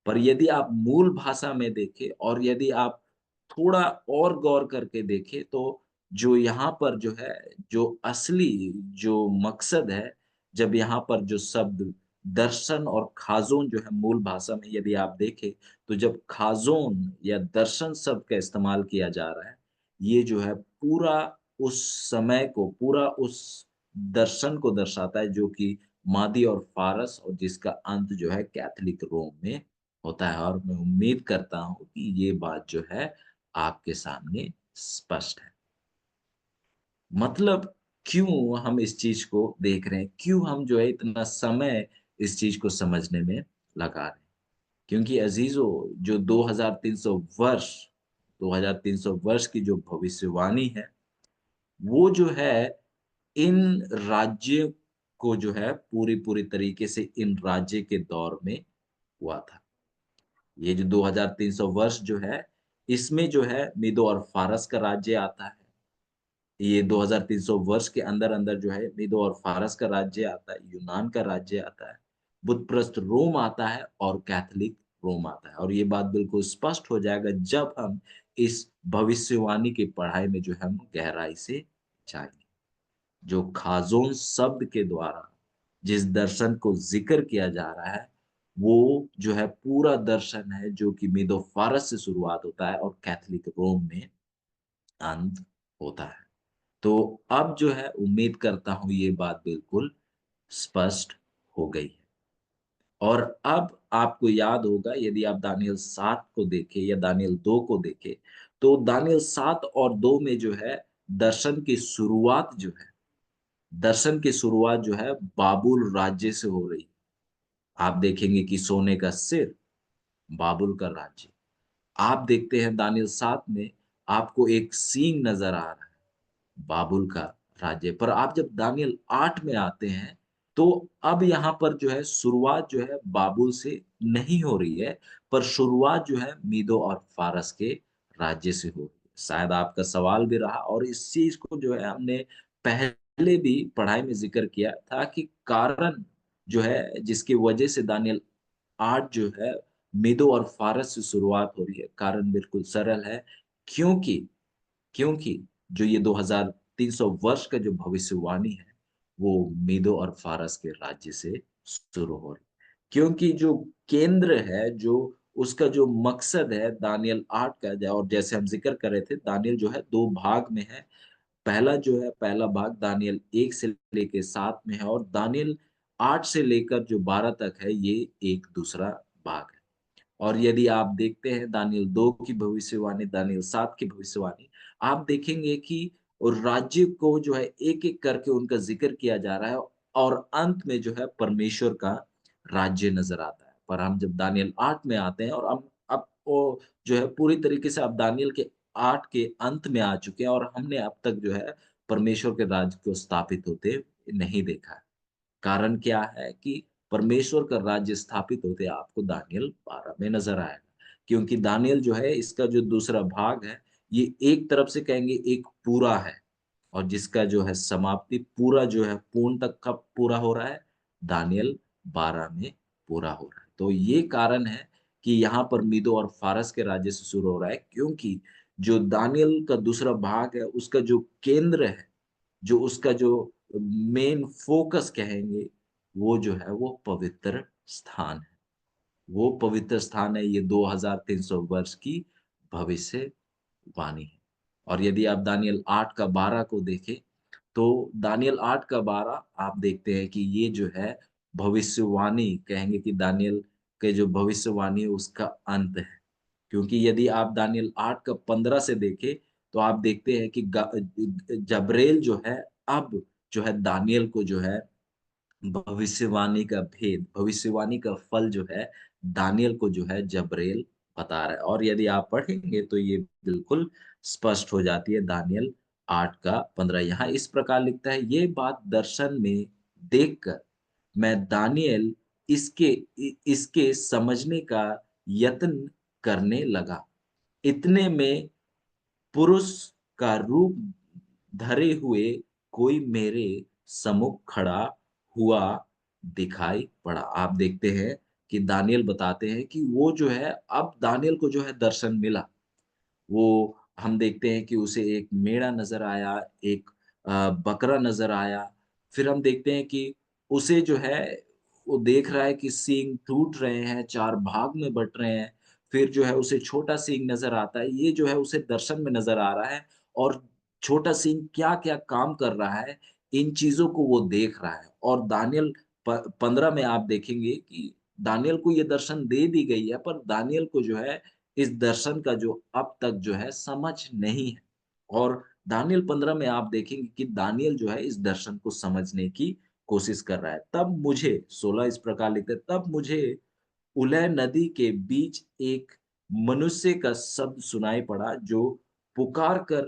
S1: पर यदि आप मूल भाषा में देखें और यदि आप थोड़ा और गौर करके देखें, तो जो यहाँ पर जो है, जो असली जो मकसद है, जब यहाँ पर जो शब्द दर्शन और खाज़ोन जो है मूल भाषा में यदि आप देखें, तो जब खाज़ोन या दर्शन शब्द का इस्तेमाल किया जा रहा है, ये जो है पूरा उस समय को, पूरा उस दर्शन को दर्शाता है, जो कि मादी और फ़ारस और जिसका अंत जो है कैथोलिक रोम में होता है। और मैं उम्मीद करता हूँ कि ये बात जो है आपके सामने स्पष्ट है। मतलब क्यों हम इस चीज़ को देख रहे हैं? क्यों हम जो है इतना समय इस चीज़ को समझने में लगा रहे हैं? क्योंकि अज़ीज़ों, जो 2300 वर्ष की जो भविष्यवाणी है, वो जो है इन राज्य को जो है पूरी-पूरी तरीके से इन राज्य के दौर में हुआ था। ये जो 2300 वर्ष जो है, इसमें जो है मीदो और फारस का राज्य आता है। ये 2300 वर्ष के अंदर-अंदर जो है मीदो और फारस का राज्य आता है, यूनान का राज्य आता है, बुतप्रस्त रोम आता है और कैथोलिक रोम आता है। और ये बात बिल्कुल स्पष्ट हो जाएगा जब हम इस भविष्यवाणी की पढ़ाई में जो है हम गहराई से जाएँगे। जो खाज़ोन शब्द के द्वारा जिस दर्शन को ज़िक्र किया जा रहा है, वो जो है पूरा दर्शन है, जो कि मीदो-फारस से शुरुआत होता है और कैथोलिक रोम में अंत होता है। तो अब जो है उम्मीद करता हूँ ये बात बिल्कुल स्पष्ट हो गई है। और अब आपको याद होगा, यदि आप दानियल 7 को देखें या दानियल 2 को देखें, तो दानियल 7 और 2 में जो है दर्शन की शुरुआत जो है, दर्शन की शुरुआत जो है बाबुल राज्य से हो रही। आप देखेंगे कि सोने का सिर, बाबुल का राज्य। आप देखते हैं दानियल 7 में आपको एक सींग नज़र आ रहा है, बाबुल का राज्य। पर आप जब दानियल 8 में आते हैं, तो अब यहाँ पर जो है शुरुआत जो है बाबुल से नहीं हो रही है, पर शुरुआत जो है मीदो और फारस के राज्य से हो रही है। शायद आपका सवाल भी रहा, और इस चीज को जो है हमने पहले भी पढ़ाई में जिक्र किया था कि कारण जो है जिसकी वजह से दानियल 8 जो है मीदो और फारस से शुरुआत हो रही है, कारण बिल्कुल सरल है। क्योंकि क्योंकि जो ये 2300 वर्ष का जो भविष्यवाणी है, वो मीदो और फारस के राज्य से शुरू हो रही है। क्योंकि जो केंद्र है, जो उसका जो मकसद है दानियल 8 का, और जैसे हम जिक्र कर रहे थे, दानियल जो है दो भाग में है। पहला जो है, पहला भाग दानियल 1 से लेके 7 में है, और दानियल 8 से लेकर जो 12 तक है, ये एक दूसरा भाग है। और यदि आप देखते हैं दानियल 2 की भविष्यवाणी, दानियल 7 की भविष्यवाणी, आप देखेंगे कि और राज्य को जो है एक-एक करके उनका ज़िक्र किया जा रहा है, और अंत में जो है परमेश्वर का राज्य नज़र आता है। पर हम जब दानियल 8 में आते हैं, और हम अब वो जो है पूरी तरीके से अब दानियल के 8 के अंत में आ चुके हैं, और हमने अब तक जो है परमेश्वर के राज्य को स्थापित होते नहीं देखा है। कारण क्या है कि परमेश्वर का राज्य स्थापित होते आपको दानियल 12 में नजर आएगा। क्योंकि दानियल जो है, इसका जो दूसरा भाग है, ये एक तरफ से कहेंगे एक पूरा है, और जिसका जो है समाप्ति पूरा जो है पूर्ण तक कब पूरा हो रहा है, दानियल 12 में पूरा हो रहा है। तो ये कारण है कि यहाँ पर मीदो और फारस के राज्य से शुरू हो रहा है, क्योंकि जो दानियल का दूसरा भाग है, उसका जो केंद्र है, जो उसका जो मेन फोकस कहेंगे, वो जो है वो पवित्र स्थान है। वो पवित्र स्थान है, ये 2300 वर्ष की भविष्यवाणी है। और यदि आप दानियल 8 का 12 को देखें, तो दानियल 8 का 12 आप देखते हैं कि ये जो है भविष्यवाणी कहेंगे कि दानियल के जो भविष्यवाणी है उसका अंत है। क्योंकि यदि आप दानियल 8 का 15 से देखें, तो आप देखते हैं कि जब्रेल जो है, अब जो है दानियल को जो है भविष्यवाणी का भेद, भविष्यवाणी का फल जो है दानियल को जो है जब्रेल बता रहा है। और यदि आप पढ़ेंगे तो ये बिल्कुल स्पष्ट हो जाती है। दानियल 8 का 15 यहाँ इस प्रकार लिखता है, ये बात दर्शन में देखकर मैं दानियल इसके समझने का यत्न करने लगा। इतने में पुरुष का रूप धरे हुए कोई मेरे सम्मुख खड़ा हुआ दिखाई पड़ा। आप देखते हैं कि दानियल बताते हैं कि वो जो है, अब दानियल को जो है दर्शन मिला। वो हम देखते हैं कि उसे एक मेढ़ा नज़र आया, एक बकरा नज़र आया। फिर हम देखते हैं कि उसे जो है, वो देख रहा है कि सींग टूट रहे हैं, 4 भाग में बँट रहे हैं। फिर जो है उसे छोटा सींग नज़र आता है। ये जो है उसे दर्शन में नज़र आ रहा है, और छोटा सींग क्या-क्या काम कर रहा है, इन चीज़ों को वो देख रहा है। और दानियल 15 में आप देखेंगे कि दानियल को ये दर्शन दे दी गई है, पर दानियल को जो है इस दर्शन का जो अब तक जो है समझ नहीं है। और दानियल 15 में आप देखेंगे कि दानियल जो है इस दर्शन को समझने की कोशिश कर रहा है। तब मुझे 16 इस प्रकार लिखते हैं, तब मुझे उलय नदी के बीच एक मनुष्य का शब्द सुनाई पड़ा, जो पुकार कर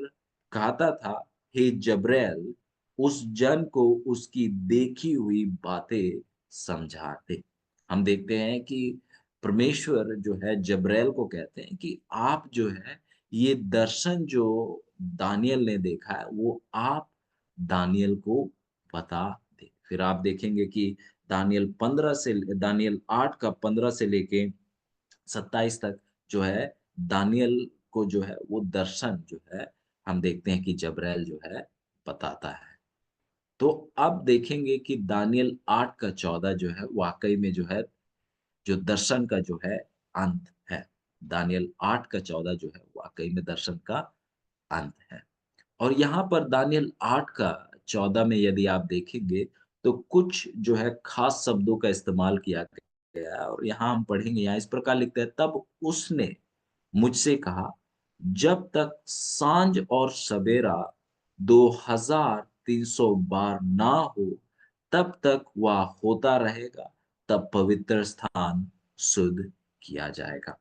S1: कहता था, हे जब्रैल, उस जन को उसकी देखी हुई बातें समझा दे। हम देखते हैं कि परमेश्वर जो है जब्रैल को कहते हैं कि आप जो है ये दर्शन जो दानियल ने देखा है, वो आप दानियल को बता दे। फिर आप देखेंगे कि दानियल 8 का 15 से लेके 27 तक जो है दानियल को जो है वो दर्शन जो है, हम देखते हैं कि जब्राइल जो है बताता है। तो अब देखेंगे कि दानियल 8 का 14 जो है वाक़ई में जो है, जो दर्शन का जो है अंत है। दानियल 8 का 14 जो है वाक़ई में दर्शन का अंत है। और यहाँ पर दानियल 8 का 14 में यदि आप देखेंगे, तो कुछ जो है खास शब्दों का इस्तेमाल किया गया है, और यहाँ हम पढ़ेंगे, यहाँ इस प्रकार लिखते हैं, तब उसने मुझसे कहा, जब तक सांझ और सवेरा 2300 बार ना हो, तब तक वह होता रहेगा, तब पवित्र स्थान शुद्ध किया जाएगा।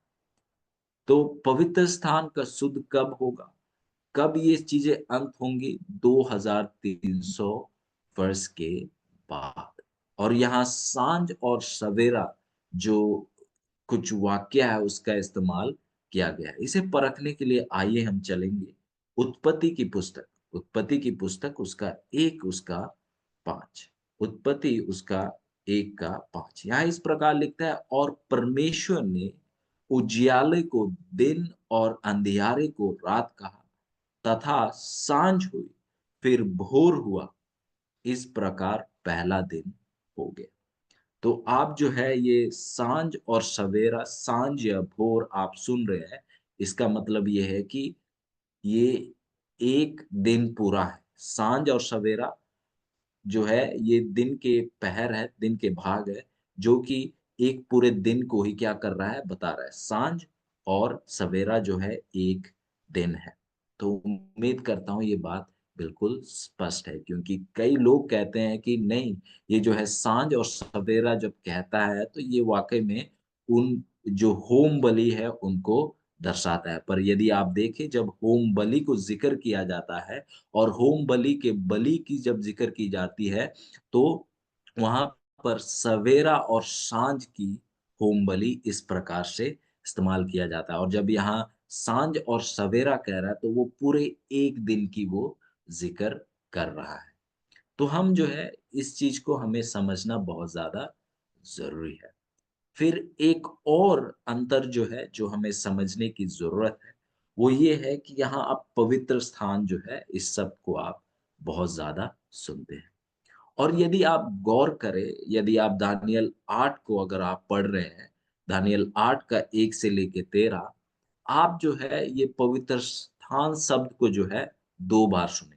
S1: तो पवित्र स्थान का शुद्ध कब होगा? कब ये चीजें अंत होंगी? 2300 वर्ष के बाद। और यहाँ सांझ और सवेरा जो कुछ वाक्य है उसका इस्तेमाल किया गया है। इसे परखने के लिए आइए हम चलेंगे उत्पत्ति की पुस्तक। उत्पत्ति की पुस्तक उसका 1 उसका 5। उत्पत्ति उसका 1 का 5। यहाँ इस प्रकार लिखता है और परमेश्वर ने उजियाले को दिन और अंधियारे को रात कहा तथा साँझ हुई, फिर भोर हुआ। इस प्रकार पहला दिन हो गया। तो आप जो है ये साँझ और सवेरा, साँझ या भोर आप सुन रहे हैं, इसका मतलब ये है कि ये एक दिन पूरा है। साँझ और सवेरा जो है ये दिन के पहर है, दिन के भाग है, जो कि एक पूरे दिन को ही क्या कर रहा है, बता रहा है। साँझ और सवेरा जो है एक दिन है। तो उम्मीद करता हूँ ये बात बिल्कुल स्पष्ट है क्योंकि कई लोग कहते हैं कि नहीं, ये जो है साँझ और सवेरा जब कहता है तो ये वाक़ई में उन जो होम बलि है उनको दर्शाता है। पर यदि आप देखें जब होम बलि को ज़िक्र किया जाता है और होम बलि के बलि की जब ज़िक्र की जाती है, तो वहाँ पर सवेरा और साँझ की होम बलि इस प्रकार से इस्तेमाल किया जाता है और जब यहाँ साँझ और सवेरा कह रहा है, तो वो पूरे एक दिन की वो ज़िक्र कर रहा है। तो हम जो है इस चीज़ को हमें समझना बहुत ज़्यादा ज़रूरी है। फिर एक और अंतर जो है, जो हमें समझने की ज़रूरत है, वो ये है कि यहाँ आप पवित्र स्थान जो है, इस शब्द को आप बहुत ज़्यादा सुनते हैं। और यदि आप गौर करें, यदि आप दानियल 8 को अगर आप पढ़ रहे हैं, दानियल 8 का 1 से लेके 13, आप जो है ये पवित्र स्थान शब्द को जो है 2 बार सुनेंगे।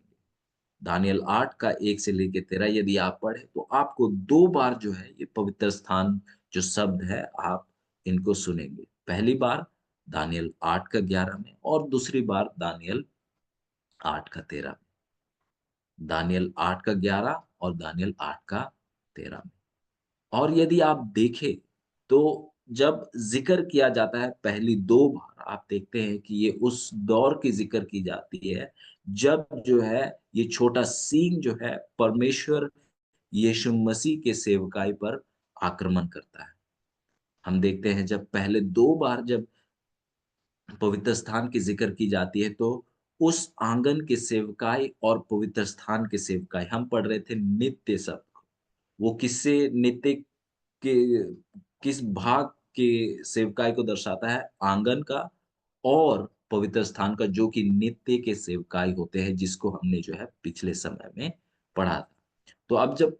S1: दानियल 8 का 1 से लेके 13 यदि आप पढ़ें, तो आपको 2 बार जो है ये पवित्र स्थान जो शब्द है, आप इनको सुनेंगे। पहली बार दानियल 8 का 11 में और दूसरी बार दानियल 8 का 13 में। दानियल 8 का 11 और दानियल 8 का 13 में। और यदि आप देखें, तो जब ज़िक्र किया जाता है पहली 2 बार, आप देखते हैं कि ये उस दौर की ज़िक्र की जाती है, जब जो है ये छोटा सींग जो है परमेश्वर यीशु मसीह के सेवकाई पर आक्रमण करता है। हम देखते हैं जब पहले 2 बार जब पवित्र स्थान की ज़िक्र की जाती है, तो उस आँगन के सेवकाई और पवित्र स्थान के सेवकाई, हम पढ़ रहे थे नित्य शब्द को। वो किससे नित्य के किस भाग के सेवकाई को दर्शाता है? आँगन का और पवित्र स्थान का जो कि नित्य के सेवकाई होते हैं, जिसको हमने जो है पिछले समय में पढ़ा था। तो अब जब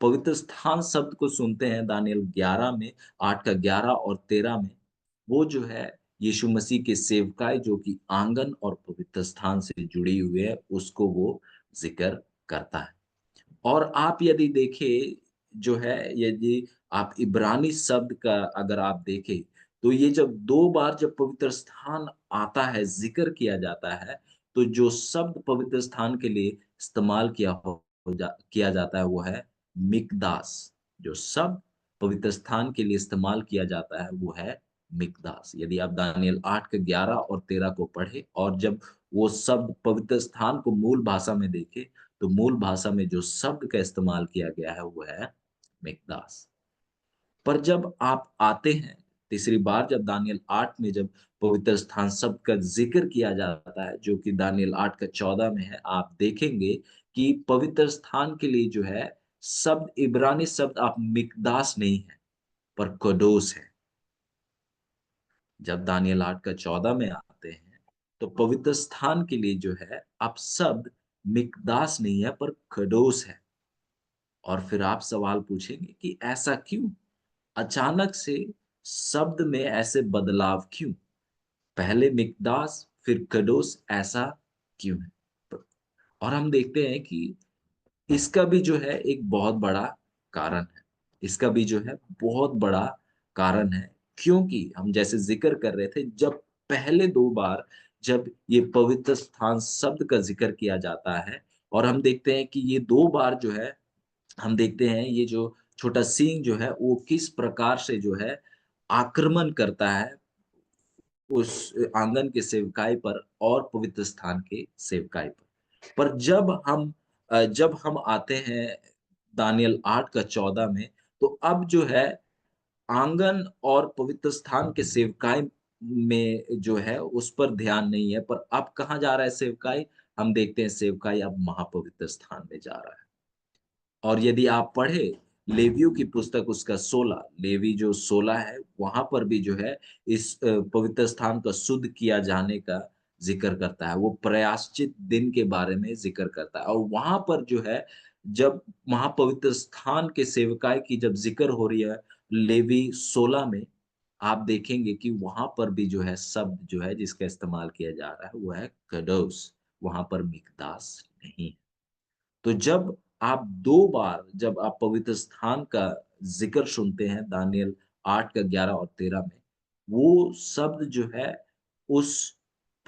S1: पवित्र स्थान शब्द को सुनते हैं दानियल 11 में, 8 का 11 और 13 में, वो जो है यीशु मसीह के सेवकाई जो कि आँगन और पवित्र स्थान से जुड़ी हुई है, उसको वो ज़िक्र करता है। और आप यदि देखें जो है यदि आप इब्रानी शब्द का अगर आप देखें, तो ये जब 2 बार जब पवित्र स्थान आता है, ज़िक्र किया जाता है, तो जो शब्द पवित्र स्थान के लिए इस्तेमाल किया जाता है वो है मिकदास। जो शब्द पवित्र स्थान के लिए इस्तेमाल किया जाता है वो है मिकदास। यदि आप दानियल 8 के 11 और 13 को पढ़ें और जब वो शब्द पवित्र स्थान को मूल भाषा में देखें, तो मूल भाषा में जो शब्द का इस्तेमाल किया गया है वो है मिकदास। पर जब आप आते हैं तीसरी बार जब दानियल 8 में जब पवित्र स्थान शब्द का ज़िक्र किया जाता है, जो कि दानियल 8 का 14 में है, आप देखेंगे कि पवित्र स्थान के लिए जो है शब्द इब्रानी शब्द आप मिकदास नहीं है, पर कोडोस है। जब दानियल 8 का 14 में आते हैं, तो पवित्र स्थान के लिए जो है आप शब्द मिकदास नहीं है पर कोडोस है। और फिर आप सवाल पूछेंगे कि ऐसा क्यों? अचानक से शब्द में ऐसे बदलाव क्यों? पहले मिकदास फिर कदोस ऐसा क्यों है? और हम देखते हैं कि इसका भी जो है एक बहुत बड़ा कारण है। इसका भी जो है बहुत बड़ा कारण है, क्योंकि हम जैसे ज़िक्र कर रहे थे जब पहले 2 बार जब ये पवित्र स्थान शब्द का ज़िक्र किया जाता है और हम देखते हैं कि ये 2 बार जो है हम देखते हैं ये जो छोटा सींग जो है वो किस प्रकार से जो है आक्रमण करता है उस आंगन के सेवकाई पर और पवित्र स्थान के सेवकाई पर। पर जब हम आते हैं दानियल 8 का 14 में। तो अब जो है आंगन और पवित्र स्थान के सेवकाई में जो है उस पर ध्यान नहीं है, पर अब कहाँ जा रहा है सेवकाई? हम देखते हैं सेवकाई अब महापवित्र स्थान में जा रहा है। और यदि आप पढ़े लेवियों की पुस्तक उसका 16, लेवी जो 16 है, वहां पर भी जो है इस पवित्र स्थान का शुद्ध किया जाने का जिक्र करता है। वो प्रयाश्चित दिन के बारे में जिक्र करता है, और वहां पर जो है जब महापवित्र स्थान के सेवकाई की जब जिक्र हो रही है लेवी 16 में, आप देखेंगे कि वहां पर भी जो है शब्द जो है जिसका इस्तेमाल किया जा रहा है वो है कदोस। वहां पर मिकदास नहीं है। तो जब आप 2 बार जब आप पवित्र स्थान का ज़िक्र सुनते हैं दानियल 8 का 11 और 13 में, वो शब्द जो है उस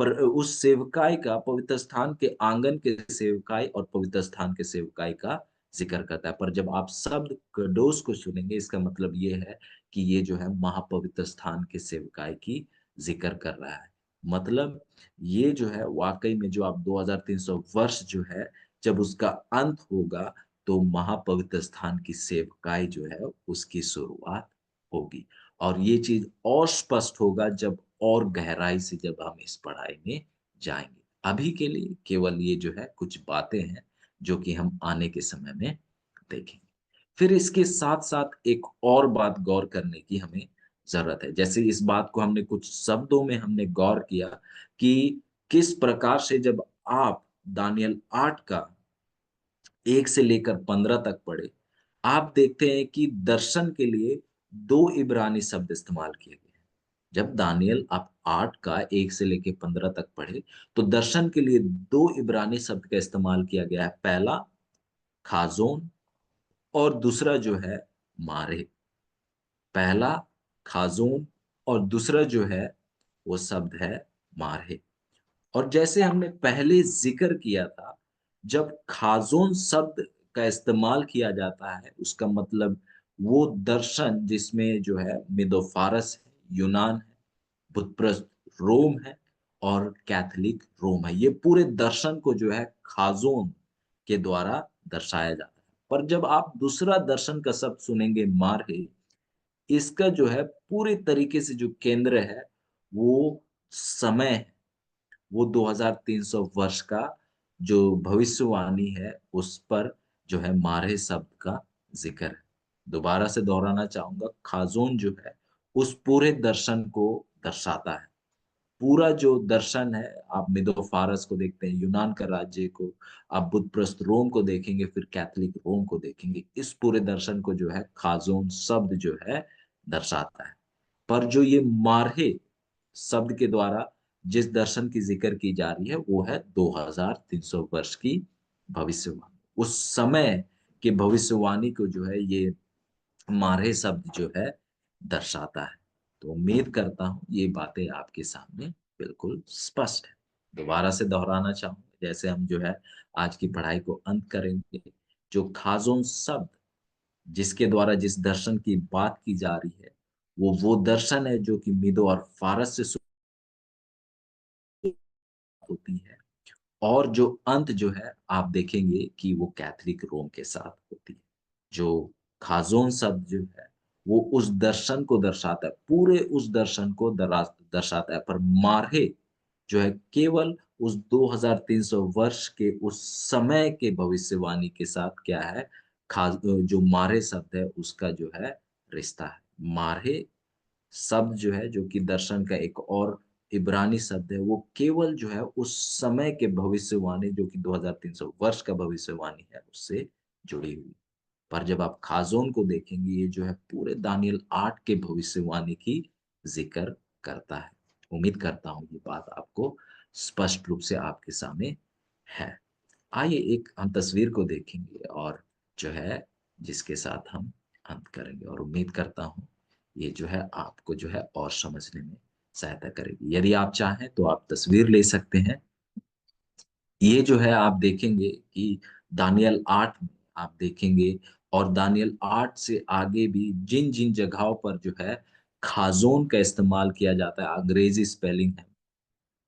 S1: उस सेवकाई का, पवित्र स्थान के आँगन के सेवकाई और पवित्र स्थान के सेवकाई का ज़िक्र करता है। पर जब आप शब्द कदोस को सुनेंगे, इसका मतलब ये है कि ये जो है महापवित्र स्थान के सेवकाई की ज़िक्र कर रहा है। मतलब ये जो है वाक़ई में जो आप 2300 वर्ष जो है जब उसका अंत होगा, तो महापवित्र स्थान की सेवकाई जो है उसकी शुरुआत होगी। और ये चीज़ और स्पष्ट होगा जब और गहराई से जब हम इस पढ़ाई में जाएँगे। अभी के लिए केवल ये जो है कुछ बातें हैं जो कि हम आने के समय में देखेंगे। फिर इसके साथ-साथ एक और बात गौर करने की हमें ज़रूरत है। जैसे इस बात को हमने कुछ शब्दों में हमने गौर किया कि किस प्रकार से जब आप दानियल 8 का 1 से लेकर 15 तक पढ़े, आप देखते हैं कि दर्शन के लिए 2 इब्रानी शब्द इस्तेमाल किए गए हैं। जब दानियल आप 8 का 1 से लेके 15 तक पढ़े, तो दर्शन के लिए 2 इब्रानी शब्द का इस्तेमाल किया गया है। पहला खाज़ोन और दूसरा जो है मारे। पहला खाज़ोन और दूसरा जो है वो शब्द है मारे। और जैसे हमने पहले ज़िक्र किया था, जब खाज़ोन शब्द का इस्तेमाल किया जाता है, उसका मतलब वो दर्शन जिसमें जो है मेदो-फारस है, यूनान है, बुतप्रस्त रोम है और कैथोलिक रोम है। ये पूरे दर्शन को जो है खाज़ोन के द्वारा दर्शाया जाता है। पर जब आप दूसरा दर्शन का शब्द सुनेंगे मारे, इसका जो है पूरे तरीके से जो केंद्र है, वो समय है। वो 2300 वर्ष का जो भविष्यवाणी है, उस पर जो है मारे शब्द का ज़िक्र है। दोबारा से दोहराना चाहूँगा, खाज़ोन जो है, उस पूरे दर्शन को दर्शाता है। पूरा जो दर्शन है, आप मिदो-फारस को देखते हैं, यूनान का राज्य को, आप बुतप्रस्त रोम को देखेंगे, फिर कैथोलिक रोम को देखेंगे। इस पूरे दर्शन को जो है खाज़ोन शब्द जो है दर्शाता है। पर जो ये मारहे शब्द के द्वारा जिस दर्शन की ज़िक्र की जा रही है, वो है 2300 वर्ष की भविष्यवाणी। उस समय की भविष्यवाणी को जो है ये मारहे शब्द जो है दर्शाता है। तो उम्मीद करता हूँ ये बातें आपके सामने बिल्कुल स्पष्ट है। दोबारा से दोहराना चाहूँगा, जैसे हम जो है आज की पढ़ाई को अंत करेंगे, जो खाज़ोन शब्द जिसके द्वारा जिस दर्शन की बात की जा रही है, वो दर्शन है जो कि मीदो और फारस से होती है, और जो अंत जो है आप देखेंगे कि वो कैथोलिक रोम के साथ होती है। जो खाज़ोन शब्द जो है वो उस दर्शन को दर्शाता है, पूरे उस दर्शन को दर्शाता है, पर मारहे जो है केवल उस 2300 वर्ष के उस समय के भविष्यवाणी के साथ क्या है, जो मारहे शब्द है उसका जो है रिश्ता है। मारहे शब्द जो है जो कि दर्शन का एक और इब्रानी शब्द है, वो केवल जो है उस समय के भविष्यवाणी जो कि 2300 वर्ष का भविष्यवाणी है उससे जुड़ी हुई। पर जब आप खाज़ोन को देखेंगे, ये जो है पूरे दानियल 8 के भविष्यवाणी की ज़िक्र करता है। उम्मीद करता हूँ ये बात आपको स्पष्ट रूप से आपके सामने है। आइए एक हम तस्वीर को देखेंगे और जो है जिसके साथ हम अंत करेंगे, और उम्मीद करता हूँ ये जो है आपको जो है और समझने में सहायता करेगी। यदि आप चाहें तो आप तस्वीर ले सकते हैं। ये जो है आप देखेंगे कि दानियल 8 में आप देखेंगे, और दानियल 8 से आगे भी जिन-जिन जगहों पर जो है खाज़ोन का इस्तेमाल किया जाता है, अंग्रेजी स्पेलिंग है,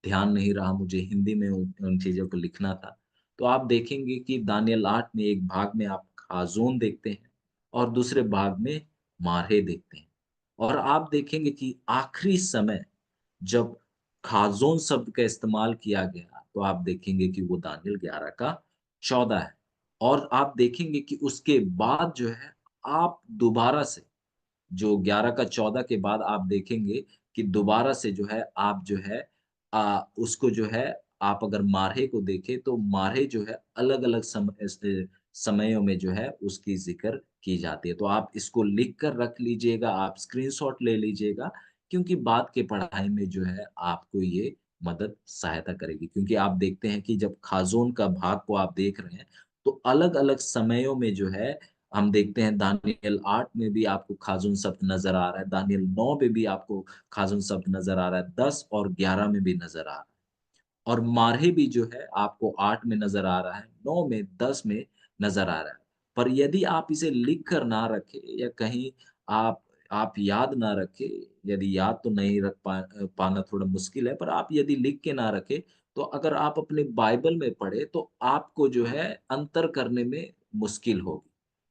S1: ध्यान नहीं रहा मुझे हिंदी में उन उन चीज़ों को लिखना था। तो आप देखेंगे कि दानियल 8 में एक भाग में आप खाजोन देखते हैं और दूसरे भाग में मारहे देखते हैं। और आप देखेंगे कि आखिरी समय जब खाजोन शब्द का इस्तेमाल किया गया, तो आप देखेंगे कि वो दानियल 11 का 14 है। और आप देखेंगे कि उसके बाद जो है, आप दोबारा से जो 11 का 14 के बाद आप देखेंगे कि दोबारा से जो है आप जो है उसको जो है आप अगर मारहे को देखें तो मारहे जो है अलग-अलग समयों में जो है उसकी ज़िक्र की जाती है। तो आप इसको लिख कर रख लीजिएगा, आप स्क्रीनशॉट ले लीजिएगा क्योंकि बाद के पढ़ाई में जो है आपको ये मदद सहायता करेगी। क्योंकि आप देखते हैं कि जब खाज़ोन का भाग को आप देख रहे हैं, तो अलग-अलग समयों में जो है हम देखते हैं दानियल 8 में भी आपको खाजुन शब्द नज़र आ रहा है, दानियल 9 में भी आपको खाजुन शब्द नज़र आ रहा है, 10 और 11 में भी नज़र आ रहा है। और मारहे भी जो है आपको 8 में नज़र आ रहा है, 9 में, 10 में नज़र आ रहा है। पर यदि आप इसे लिख कर ना रखें या कहीं आप आप याद ना रखें, यदि याद तो नहीं पाना थोड़ा मुश्किल है, पर आप यदि लिख के ना रखें, तो अगर आप अपने बाइबल में पढ़ें, तो आपको जो है अंतर करने में मुश्किल होगी